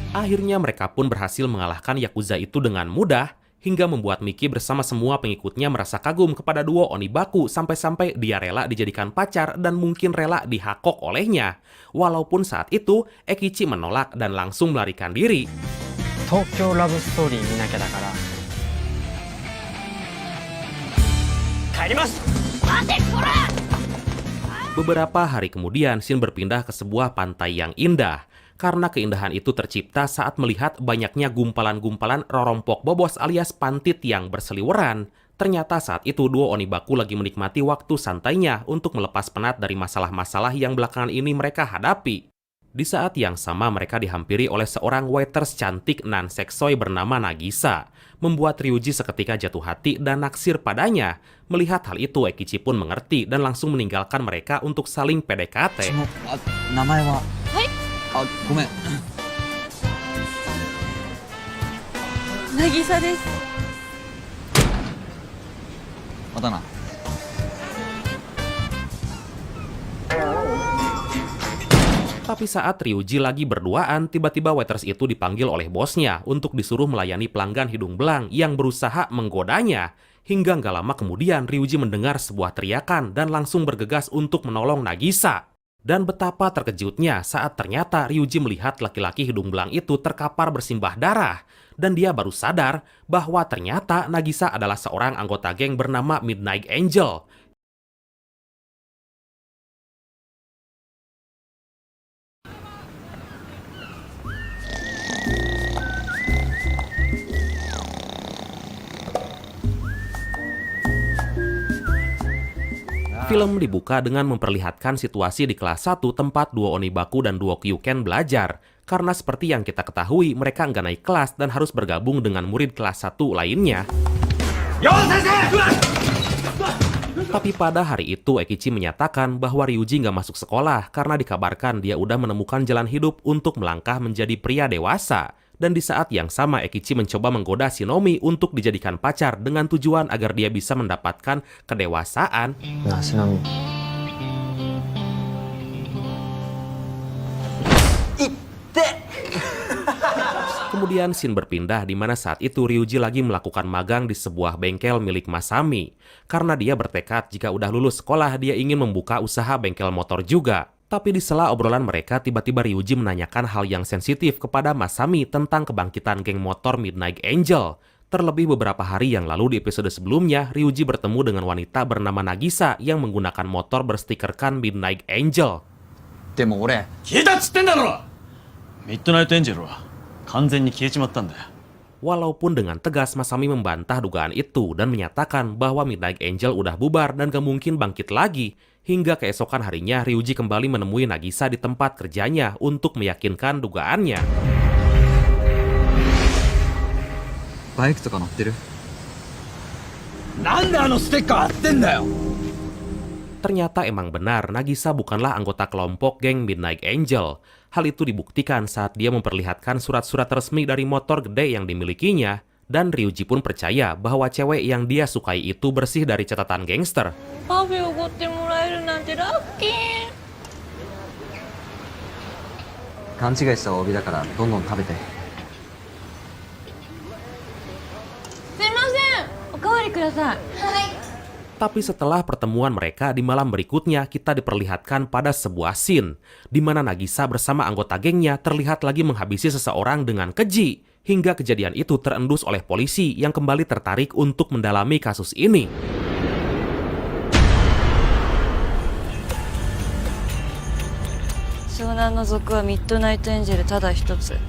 Akhirnya mereka pun berhasil mengalahkan Yakuza itu dengan mudah, hingga membuat Miki bersama semua pengikutnya merasa kagum kepada duo Onibaku sampai-sampai dia rela dijadikan pacar dan mungkin rela dihakok olehnya. Walaupun saat itu Ekichi menolak dan langsung melarikan diri. Tokyo Love Story minakya dakara. Kaerimasu. Beberapa hari kemudian, Shin berpindah ke sebuah pantai yang indah. Karena keindahan itu tercipta saat melihat banyaknya gumpalan-gumpalan rorompok bobos alias pantit yang berseliweran. Ternyata saat itu duo Onibaku lagi menikmati waktu santainya untuk melepas penat dari masalah-masalah yang belakangan ini mereka hadapi. Di saat yang sama mereka dihampiri oleh seorang waiters cantik non-seksoi bernama Nagisa, membuat Ryuji seketika jatuh hati dan naksir padanya. Melihat hal itu, Ekichi pun mengerti dan langsung meninggalkan mereka untuk saling PDKT. Nagisa desu. Tapi saat Ryuji lagi berduaan, tiba-tiba waiters itu dipanggil oleh bosnya untuk disuruh melayani pelanggan hidung belang yang berusaha menggodanya. Hingga nggak lama kemudian Ryuji mendengar sebuah teriakan dan langsung bergegas untuk menolong Nagisa. Dan betapa terkejutnya saat ternyata Ryuji melihat laki-laki hidung belang itu terkapar bersimbah darah. Dan dia baru sadar bahwa ternyata Nagisa adalah seorang anggota geng bernama Midnight Angel. Film dibuka dengan memperlihatkan situasi di kelas 1 tempat duo Onibaku dan duo Kyuken belajar. Karena seperti yang kita ketahui, mereka nggak naik kelas dan harus bergabung dengan murid kelas 1 lainnya. Tapi pada hari itu, Ekichi menyatakan bahwa Ryuji nggak masuk sekolah karena dikabarkan dia udah menemukan jalan hidup untuk melangkah menjadi pria dewasa. Dan di saat yang sama, Ekichi mencoba menggoda Shinomi untuk dijadikan pacar dengan tujuan agar dia bisa mendapatkan kedewasaan. Nah, Shinomi. Kemudian Shin berpindah di mana saat itu Ryuji lagi melakukan magang di sebuah bengkel milik Masami. Karena dia bertekad jika udah lulus sekolah dia ingin membuka usaha bengkel motor juga. Tapi di sela obrolan mereka, tiba-tiba Ryuji menanyakan hal yang sensitif kepada Masami tentang kebangkitan geng motor Midnight Angel. Terlebih beberapa hari yang lalu di episode sebelumnya, Ryuji bertemu dengan wanita bernama Nagisa yang menggunakan motor berstikerkan Midnight Angel. Walaupun dengan tegas, Masami membantah dugaan itu dan menyatakan bahwa Midnight Angel udah bubar dan gak mungkin bangkit lagi. Hingga keesokan harinya, Ryuji kembali menemui Nagisa di tempat kerjanya untuk meyakinkan dugaannya. Ternyata emang benar Nagisa bukanlah anggota kelompok geng Midnight Angel. Hal itu dibuktikan saat dia memperlihatkan surat-surat resmi dari motor gede yang dimilikinya, dan Ryuji pun percaya bahwa cewek yang dia sukai itu bersih dari catatan gangster. パフェおごってもらえるなんてラッキー。勘違いしたお詫びだからどんどん食べて。すいません、おかわりください。はい。 Tapi setelah pertemuan mereka di malam berikutnya, kita diperlihatkan pada sebuah scene di mana Nagisa bersama anggota gengnya terlihat lagi menghabisi seseorang dengan keji. Hingga kejadian itu terendus oleh polisi yang kembali tertarik untuk mendalami kasus ini. Shonan no Zoku wa Midnight Angel tada hitotsu.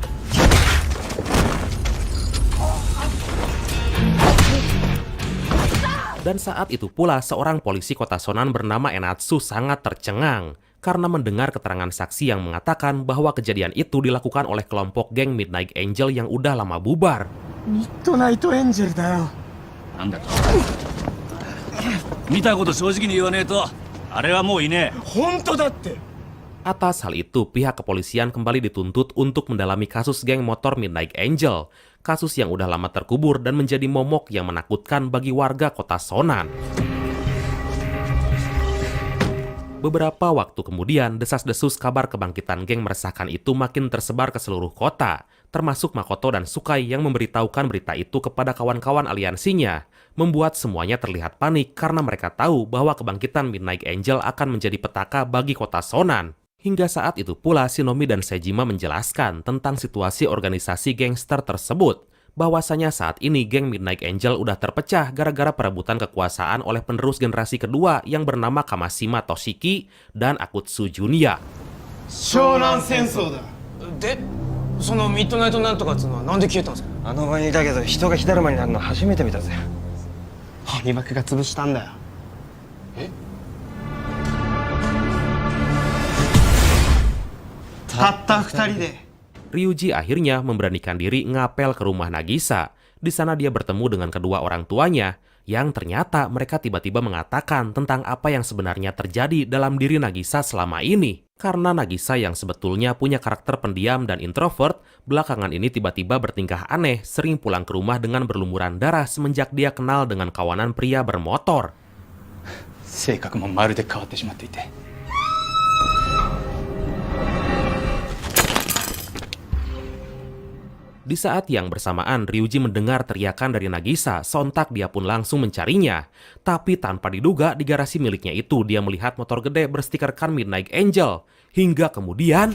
Dan saat itu pula seorang polisi kota Shonan bernama Enatsu sangat tercengang karena mendengar keterangan saksi yang mengatakan bahwa kejadian itu dilakukan oleh kelompok geng Midnight Angel yang udah lama bubar. Midnight Angel だよ。なんだと見たこと正直に言わねえとあれはもういねえ。本当だって。 Atas hal itu, pihak kepolisian kembali dituntut untuk mendalami kasus geng motor Midnight Angel. Kasus yang udah lama terkubur dan menjadi momok yang menakutkan bagi warga kota Shonan. Beberapa waktu kemudian, desas-desus kabar kebangkitan geng meresahkan itu makin tersebar ke seluruh kota, termasuk Makoto dan Sukai yang memberitahukan berita itu kepada kawan-kawan aliansinya, membuat semuanya terlihat panik karena mereka tahu bahwa kebangkitan Midnight Angel akan menjadi petaka bagi kota Shonan. Hingga saat itu pula, Shinomi dan Sejima menjelaskan tentang situasi organisasi gangster tersebut, bahwasanya saat ini geng Midnight Angel udah terpecah gara-gara perebutan kekuasaan oleh penerus generasi kedua yang bernama Kamashima Toshiki dan Akutsu Junya. 湘南戦争だ。でそのミッドナイトなんとかっつうのはなんで消えたんですか？あの場にいたけど人が火だるまになるの初めて見たぜ。鬼幕が潰したんだよ。たった二人で。 Ryuji akhirnya memberanikan diri ngapel ke rumah Nagisa. Di sana dia bertemu dengan kedua orang tuanya, yang ternyata mereka tiba-tiba mengatakan tentang apa yang sebenarnya terjadi dalam diri Nagisa selama ini. Karena Nagisa yang sebetulnya punya karakter pendiam dan introvert, belakangan ini tiba-tiba bertingkah aneh, sering pulang ke rumah dengan berlumuran darah semenjak dia kenal dengan kawanan pria bermotor. 性格もまるで変わってしまっていて。 Di saat yang bersamaan, Ryuji mendengar teriakan dari Nagisa, sontak dia pun langsung mencarinya. Tapi tanpa diduga, di garasi miliknya itu dia melihat motor gede berstikerkan Midnight Angel. Hingga kemudian,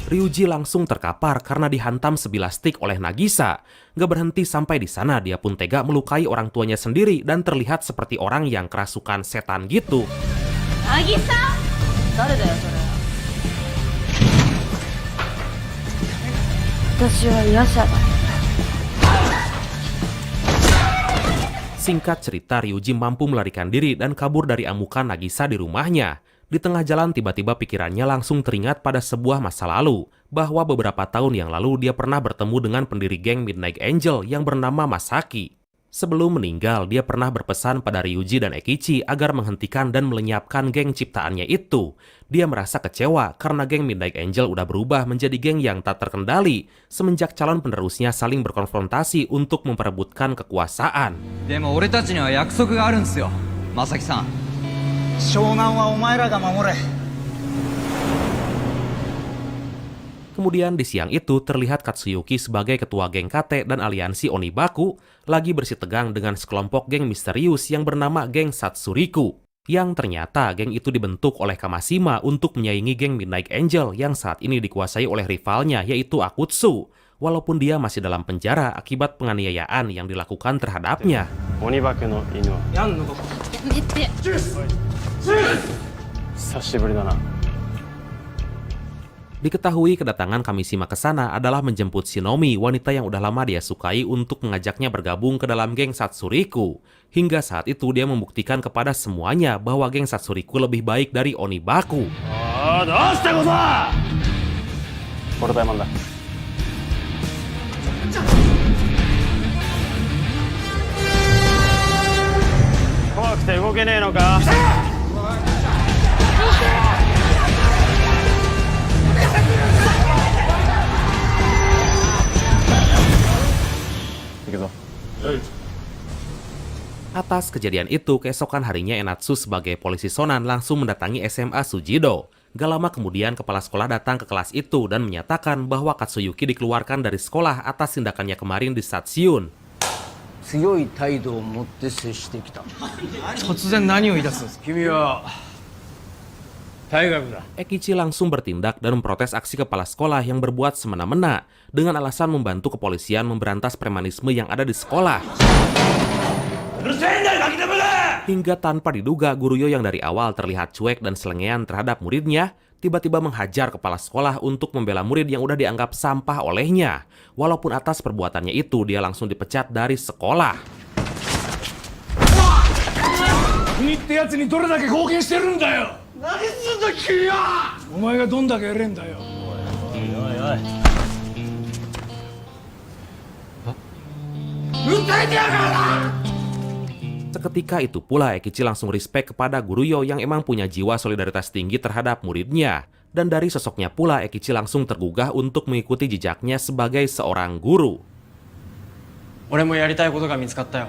Ryuji langsung terkapar karena dihantam sebilah stik oleh Nagisa. Gak berhenti sampai di sana, dia pun tega melukai orang tuanya sendiri dan terlihat seperti orang yang kerasukan setan gitu. Nagisa? Dare da yo, sore? Singkat cerita, Ryuji mampu melarikan diri dan kabur dari amukan Nagisa di rumahnya. Di tengah jalan tiba-tiba pikirannya langsung teringat pada sebuah masa lalu, bahwa beberapa tahun yang lalu dia pernah bertemu dengan pendiri geng Midnight Angel yang bernama Masaki. Sebelum meninggal, dia pernah berpesan pada Ryuji dan Ekichi agar menghentikan dan melenyapkan geng ciptaannya itu. Dia merasa kecewa karena geng Midnight Angel udah berubah menjadi geng yang tak terkendali semenjak calon penerusnya saling berkonfrontasi untuk memperebutkan kekuasaan. でも俺たちには約束があるんすよ、まさきさん。湘南はお前らが守れ。 Kemudian di siang itu terlihat Katsuyuki sebagai ketua geng Kate dan aliansi Onibaku lagi bersitegang dengan sekelompok geng misterius yang bernama geng Satsuriku. Yang ternyata geng itu dibentuk oleh Kamashima untuk menyaingi geng Midnight Angel yang saat ini dikuasai oleh rivalnya yaitu Akutsu. Walaupun dia masih dalam penjara akibat penganiayaan yang dilakukan terhadapnya. Onibaku no inu. Yan no. Sashiburi da na. Diketahui kedatangan Kamishima ke sana adalah menjemput Shinomi, wanita yang udah lama dia sukai, untuk mengajaknya bergabung ke dalam geng Satsuriku. Hingga saat itu dia membuktikan kepada semuanya bahwa geng Satsuriku lebih baik dari Onibaku. して動けねえのか。 Atas kejadian itu, keesokan harinya Enatsu sebagai polisi Sonan langsung mendatangi SMA Sujido. Gak lama kemudian, kepala sekolah datang ke kelas itu dan menyatakan bahwa Katsuyuki dikeluarkan dari sekolah atas tindakannya kemarin di Satsuyun. 強い態度を持って接してきた。突然何を言い出すんですか？君は大学だ。 Ekichi langsung bertindak dan memprotes aksi kepala sekolah yang berbuat semena-mena dengan alasan membantu kepolisian memberantas premanisme yang ada di sekolah. Hingga tanpa diduga, Guruyo yang dari awal terlihat cuek dan selengean terhadap muridnya, tiba-tiba menghajar kepala sekolah untuk membela murid yang udah dianggap sampah olehnya. Walaupun atas perbuatannya itu, dia langsung dipecat dari sekolah. 君ってやつにどれだけ貢献してるんだよ。何すんだ君は。お前がどんだけやれんだよ。おいおい。訴えてやるからな。 Seketika itu pula Ekichi langsung respect kepada Guruyo yang emang punya jiwa solidaritas tinggi terhadap muridnya. Dan dari sosoknya pula Ekichi langsung tergugah untuk mengikuti jejaknya sebagai seorang guru. 俺もやりたいことが見つかったよ。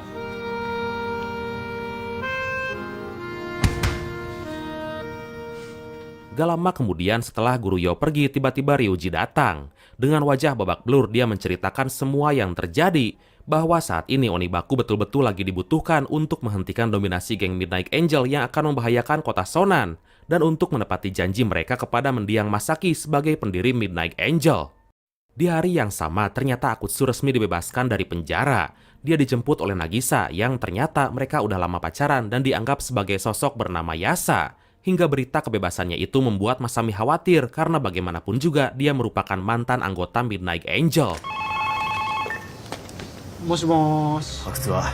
Gak lama kemudian setelah Guruyo pergi, tiba-tiba Ryuji datang. Dengan wajah babak belur, dia menceritakan semua yang terjadi. Bahwa saat ini Onibaku betul-betul lagi dibutuhkan untuk menghentikan dominasi geng Midnight Angel yang akan membahayakan kota Sonan. Dan untuk menepati janji mereka kepada mendiang Masaki sebagai pendiri Midnight Angel. Di hari yang sama, ternyata Akutsu resmi dibebaskan dari penjara. Dia dijemput oleh Nagisa yang ternyata mereka udah lama pacaran dan dianggap sebagai sosok bernama Yasa. Hingga berita kebebasannya itu membuat Masami khawatir karena bagaimanapun juga dia merupakan mantan anggota Midnight Angel. もしもーし。阿久津は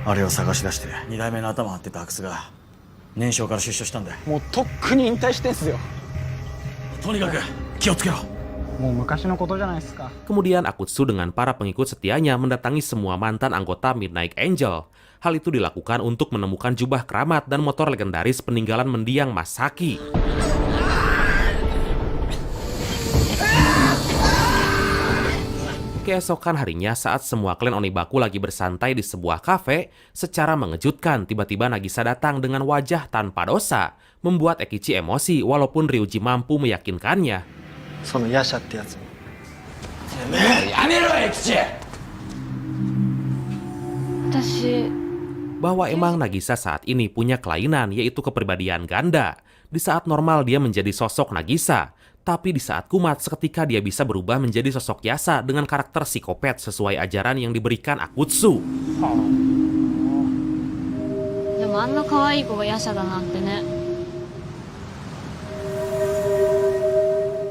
あれを探し出して2代目の頭張ってた阿久津が年少から出所したんだよ。もうとっくに引退してんすよ。とにかく気をつけろ。もう昔のことじゃないですか。 Kemudian Akutsu dengan para pengikut setianya mendatangi semua mantan anggota Midnight Angel. Hal itu dilakukan untuk menemukan jubah keramat dan motor legendaris peninggalan mendiang Masaki. Keesokan harinya saat semua klan Onibaku lagi bersantai di sebuah kafe, secara mengejutkan tiba-tiba Nagisa datang dengan wajah tanpa dosa, membuat Ekichi emosi walaupun Ryuji mampu meyakinkannya. そのヤシャってやつ。やめろエキチ。私 Bahwa emang Nagisa saat ini punya kelainan, yaitu kepribadian ganda. Di saat normal dia menjadi sosok Nagisa, tapi di saat kumat seketika dia bisa berubah menjadi sosok Yasa dengan karakter psikopat sesuai ajaran yang diberikan Akutsu. でもあんな可愛い子がヤシャだなんてね。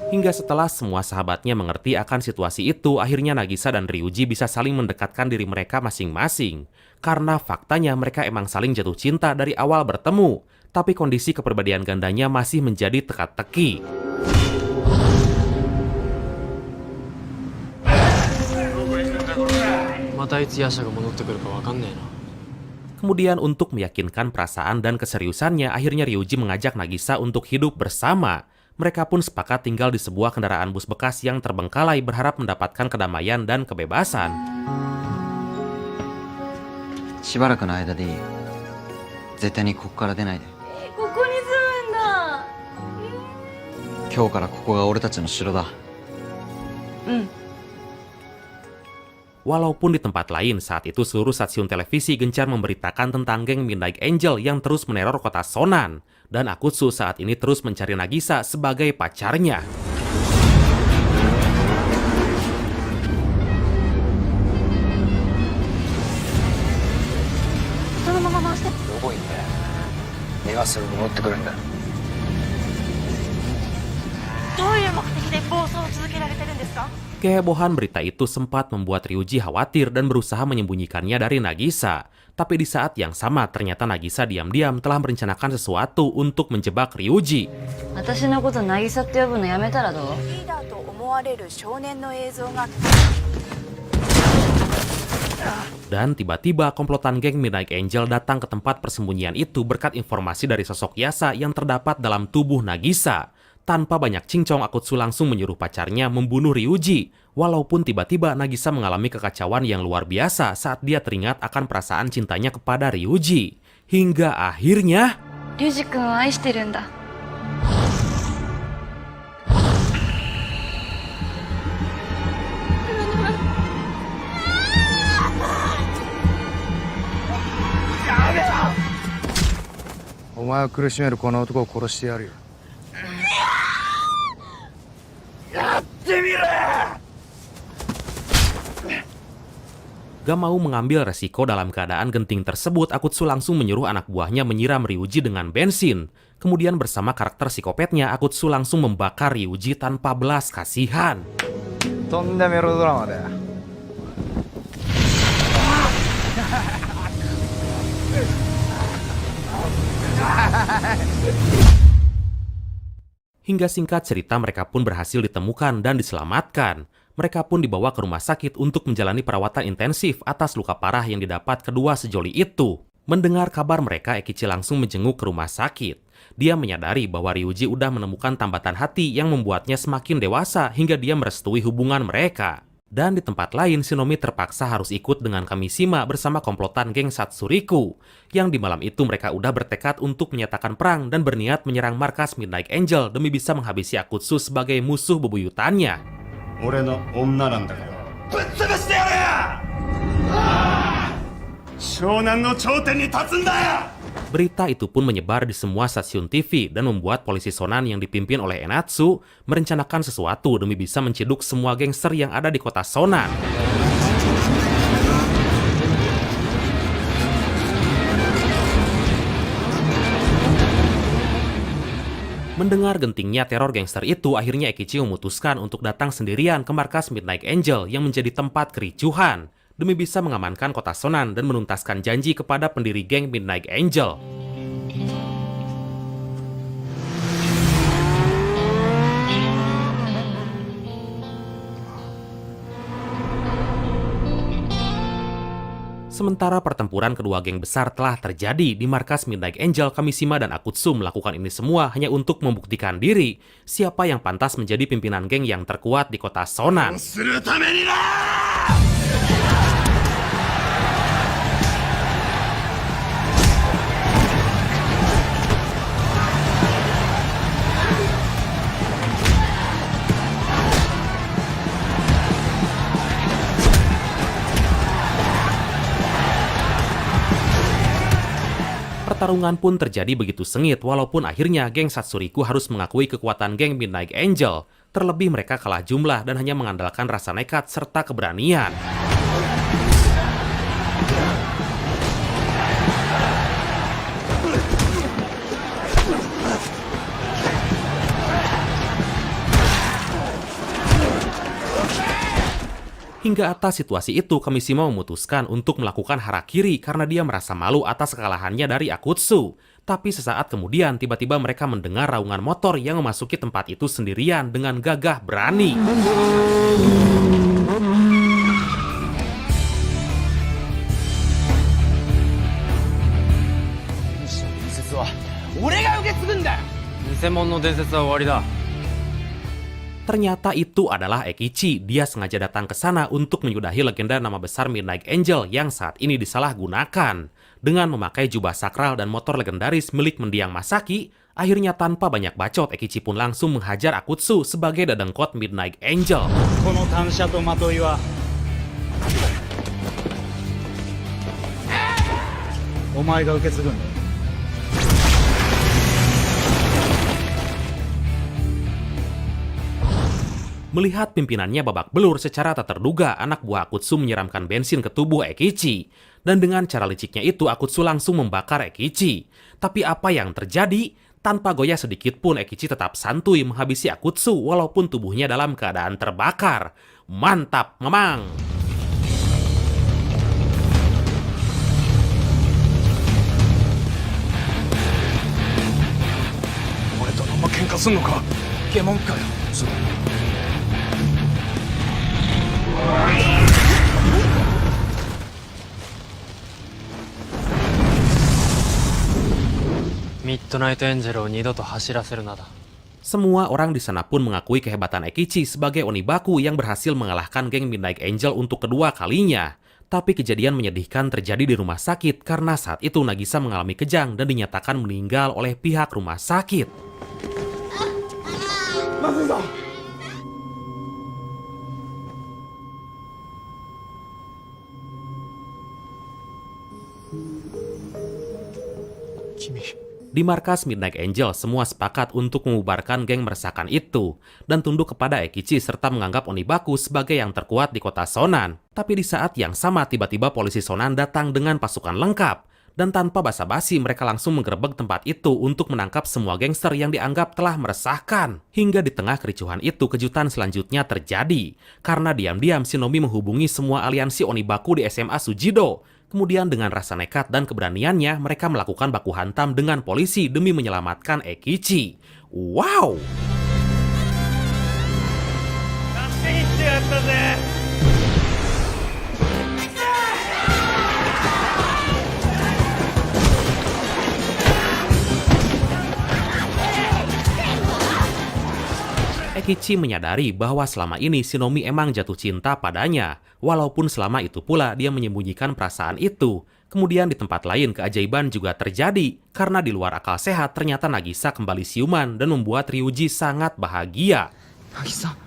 Hingga setelah semua sahabatnya mengerti akan situasi itu, akhirnya Nagisa dan Ryuji bisa saling mendekatkan diri mereka masing-masing. Karena faktanya mereka emang saling jatuh cinta dari awal bertemu, tapi kondisi kepribadian gandanya masih menjadi teka-teki. Kemudian untuk meyakinkan perasaan dan keseriusannya, akhirnya Ryuji mengajak Nagisa untuk hidup bersama. Mereka pun sepakat tinggal di sebuah kendaraan bus bekas yang terbengkalai berharap mendapatkan kedamaian dan kebebasan. しばらくの間でいい。絶対にここから出ないで。ここに住むんだ。今日からここが俺たちの城だ。Walaupun di tempat lain saat itu seluruh stasiun televisi gencar memberitakan tentang geng Midnight Angel yang terus meneror kota Sonan. Dan Akutsu saat ini terus mencari Nagisa sebagai pacarnya. Kehebohan berita itu sempat membuat Ryuji khawatir dan berusaha menyembunyikannya dari Nagisa. Tapi di saat yang sama ternyata Nagisa diam-diam telah merencanakan sesuatu untuk menjebak Ryuji. 私のこと渚って呼ぶのやめたらどう？リーダーと思われる少年の映像が Dan tiba-tiba komplotan geng Midnight Angel datang ke tempat persembunyian itu berkat informasi dari sosok Yasa yang terdapat dalam tubuh Nagisa. Tanpa banyak cincong, Akutsu langsung menyuruh pacarnya membunuh Ryuji. Walaupun tiba-tiba Nagisa mengalami kekacauan yang luar biasa saat dia teringat akan perasaan cintanya kepada Ryuji. Hingga akhirnya... Ryuji-kun wa aishiteru nda. Gak mau mengambil resiko dalam keadaan genting tersebut, Akutsu langsung menyuruh anak buahnya menyiram Ryuji dengan bensin. Kemudian bersama karakter psikopatnya, Akutsu langsung membakar Ryuji tanpa belas kasihan. Hingga singkat cerita mereka pun berhasil ditemukan dan diselamatkan. Mereka pun dibawa ke rumah sakit untuk menjalani perawatan intensif atas luka parah yang didapat kedua sejoli itu. Mendengar kabar mereka, Ekichi langsung menjenguk ke rumah sakit. Dia menyadari bahwa Ryuji udah menemukan tambatan hati yang membuatnya semakin dewasa hingga dia merestui hubungan mereka. Dan di tempat lain, Shinomi terpaksa harus ikut dengan Kamishima bersama komplotan geng Satsuriku. Yang di malam itu mereka udah bertekad untuk menyatakan perang dan berniat menyerang markas Midnight Angel demi bisa menghabisi Akutsu sebagai musuh bebuyutannya. Berita itu pun menyebar di semua stasiun TV dan membuat polisi Shonan yang dipimpin oleh Enatsu merencanakan sesuatu demi bisa menciduk semua gangster yang ada di kota Shonan. Mendengar gentingnya teror gangster itu, akhirnya Ekichi memutuskan untuk datang sendirian ke markas Midnight Angel yang menjadi tempat kericuhan demi bisa mengamankan kota Shonan dan menuntaskan janji kepada pendiri geng Midnight Angel. Sementara pertempuran kedua geng besar telah terjadi di markas Midnight Angel, Kamishima dan Akutsu melakukan ini semua hanya untuk membuktikan diri siapa yang pantas menjadi pimpinan geng yang terkuat di kota Shonan. Pertarungan pun terjadi begitu sengit, walaupun akhirnya geng Satsuriku harus mengakui kekuatan geng Midnight Angel. Terlebih mereka kalah jumlah dan hanya mengandalkan rasa nekat serta keberanian. Hingga atas situasi itu, Kamishima memutuskan untuk melakukan harakiri karena dia merasa malu atas kekalahannya dari Akutsu. Tapi sesaat kemudian, tiba-tiba mereka mendengar raungan motor yang memasuki tempat itu sendirian dengan gagah berani. Ternyata itu adalah Ekichi. Dia sengaja datang ke sana untuk menyudahi legenda nama besar Midnight Angel yang saat ini disalahgunakan. Dengan memakai jubah sakral dan motor legendaris milik mendiang Masaki, akhirnya tanpa banyak bacot, Ekichi pun langsung menghajar Akutsu sebagai dadengkot Midnight Angel. Melihat pimpinannya babak belur, secara tak terduga anak buah Akutsu menyiramkan bensin ke tubuh Ekichi. Dan dengan cara liciknya itu, Akutsu langsung membakar Ekichi. Tapi apa yang terjadi? Tanpa goyah sedikit pun, Ekichi tetap santuy menghabisi Akutsu walaupun tubuhnya dalam keadaan terbakar. Mantap, memang! ミッドナイトエンジェルを二度と走らせるなだ。 Semua orang di sana pun mengakui kehebatan Ekichi sebagai Onibaku yang berhasil mengalahkan geng Midnight Angel untuk kedua kalinya. Tapi kejadian menyedihkan terjadi di rumah sakit karena saat itu Nagisa mengalami kejang dan dinyatakan meninggal oleh pihak rumah sakit. Di markas Midnight Angel, semua sepakat untuk membubarkan geng meresahkan itu dan tunduk kepada Ekichi serta menganggap Onibaku sebagai yang terkuat di kota Sonan. Tapi di saat yang sama tiba-tiba polisi Sonan datang dengan pasukan lengkap dan tanpa basa-basi mereka langsung menggerebek tempat itu untuk menangkap semua gangster yang dianggap telah meresahkan. Hingga di tengah kericuhan itu kejutan selanjutnya terjadi karena diam-diam Shinobi menghubungi semua aliansi Onibaku di SMA Sujido. Kemudian dengan rasa nekat dan keberaniannya, mereka melakukan baku hantam dengan polisi demi menyelamatkan Ekichi. Wow! Ekichi menyadari bahwa selama ini Shinobi emang jatuh cinta padanya, walaupun selama itu pula dia menyembunyikan perasaan itu. Kemudian di tempat lain keajaiban juga terjadi, karena di luar akal sehat ternyata Nagisa kembali siuman dan membuat Ryuji sangat bahagia. Nagisa.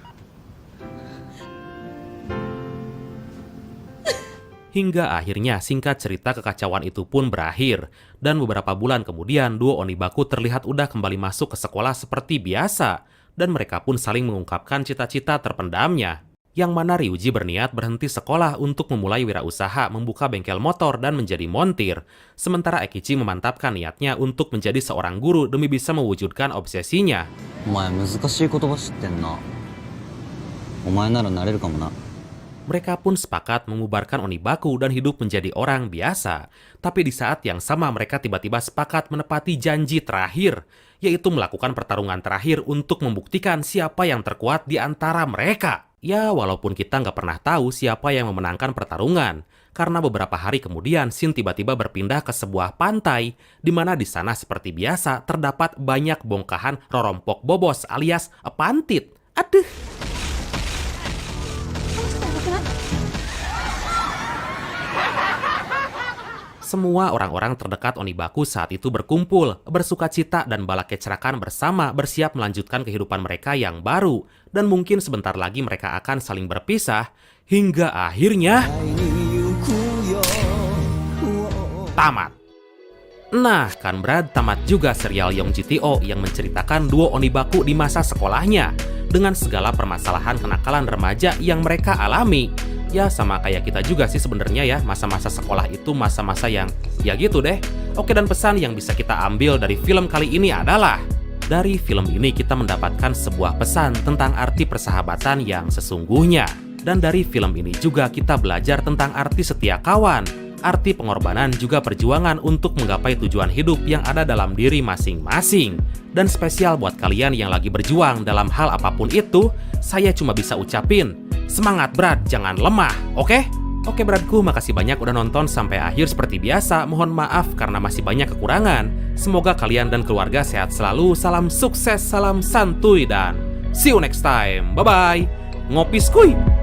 Hingga akhirnya singkat cerita kekacauan itu pun berakhir, dan beberapa bulan kemudian duo Onibaku terlihat udah kembali masuk ke sekolah seperti biasa. Dan mereka pun saling mengungkapkan cita-cita terpendamnya, yang mana Ryuji berniat berhenti sekolah untuk memulai wirausaha membuka bengkel motor dan menjadi montir, sementara Ekichi memantapkan niatnya untuk menjadi seorang guru demi bisa mewujudkan obsesinya. Mereka pun sepakat mengubarkan Onibaku dan hidup menjadi orang biasa. Tapi di saat yang sama mereka tiba-tiba sepakat menepati janji terakhir, yaitu melakukan pertarungan terakhir untuk membuktikan siapa yang terkuat di antara mereka. Ya, walaupun kita nggak pernah tahu siapa yang memenangkan pertarungan, karena beberapa hari kemudian Shin tiba-tiba berpindah ke sebuah pantai, di mana di sana seperti biasa terdapat banyak bongkahan rorompok bobos alias pantit. Aduh. Semua orang-orang terdekat Onibaku saat itu berkumpul, bersukacita dan bala kecerakan bersama bersiap melanjutkan kehidupan mereka yang baru. Dan mungkin sebentar lagi mereka akan saling berpisah, hingga akhirnya tamat. Nah, kan Brad, tamat juga serial Young GTO yang menceritakan duo Onibaku di masa sekolahnya, dengan segala permasalahan kenakalan remaja yang mereka alami. Ya sama kayak kita juga sih sebenarnya ya, masa-masa sekolah itu masa-masa yang ya gitu deh. Oke, dan pesan yang bisa kita ambil dari film kali ini adalah, dari film ini kita mendapatkan sebuah pesan tentang arti persahabatan yang sesungguhnya. Dan dari film ini juga kita belajar tentang arti setia kawan, arti pengorbanan juga perjuangan untuk menggapai tujuan hidup yang ada dalam diri masing-masing. Dan spesial buat kalian yang lagi berjuang dalam hal apapun itu, saya cuma bisa ucapin, semangat Brad, jangan lemah, oke? Oke Bradku, makasih banyak udah nonton sampai akhir seperti biasa. Mohon maaf karena masih banyak kekurangan. Semoga kalian dan keluarga sehat selalu, salam sukses, salam santuy, dan see you next time. Bye-bye. Ngopi skuy!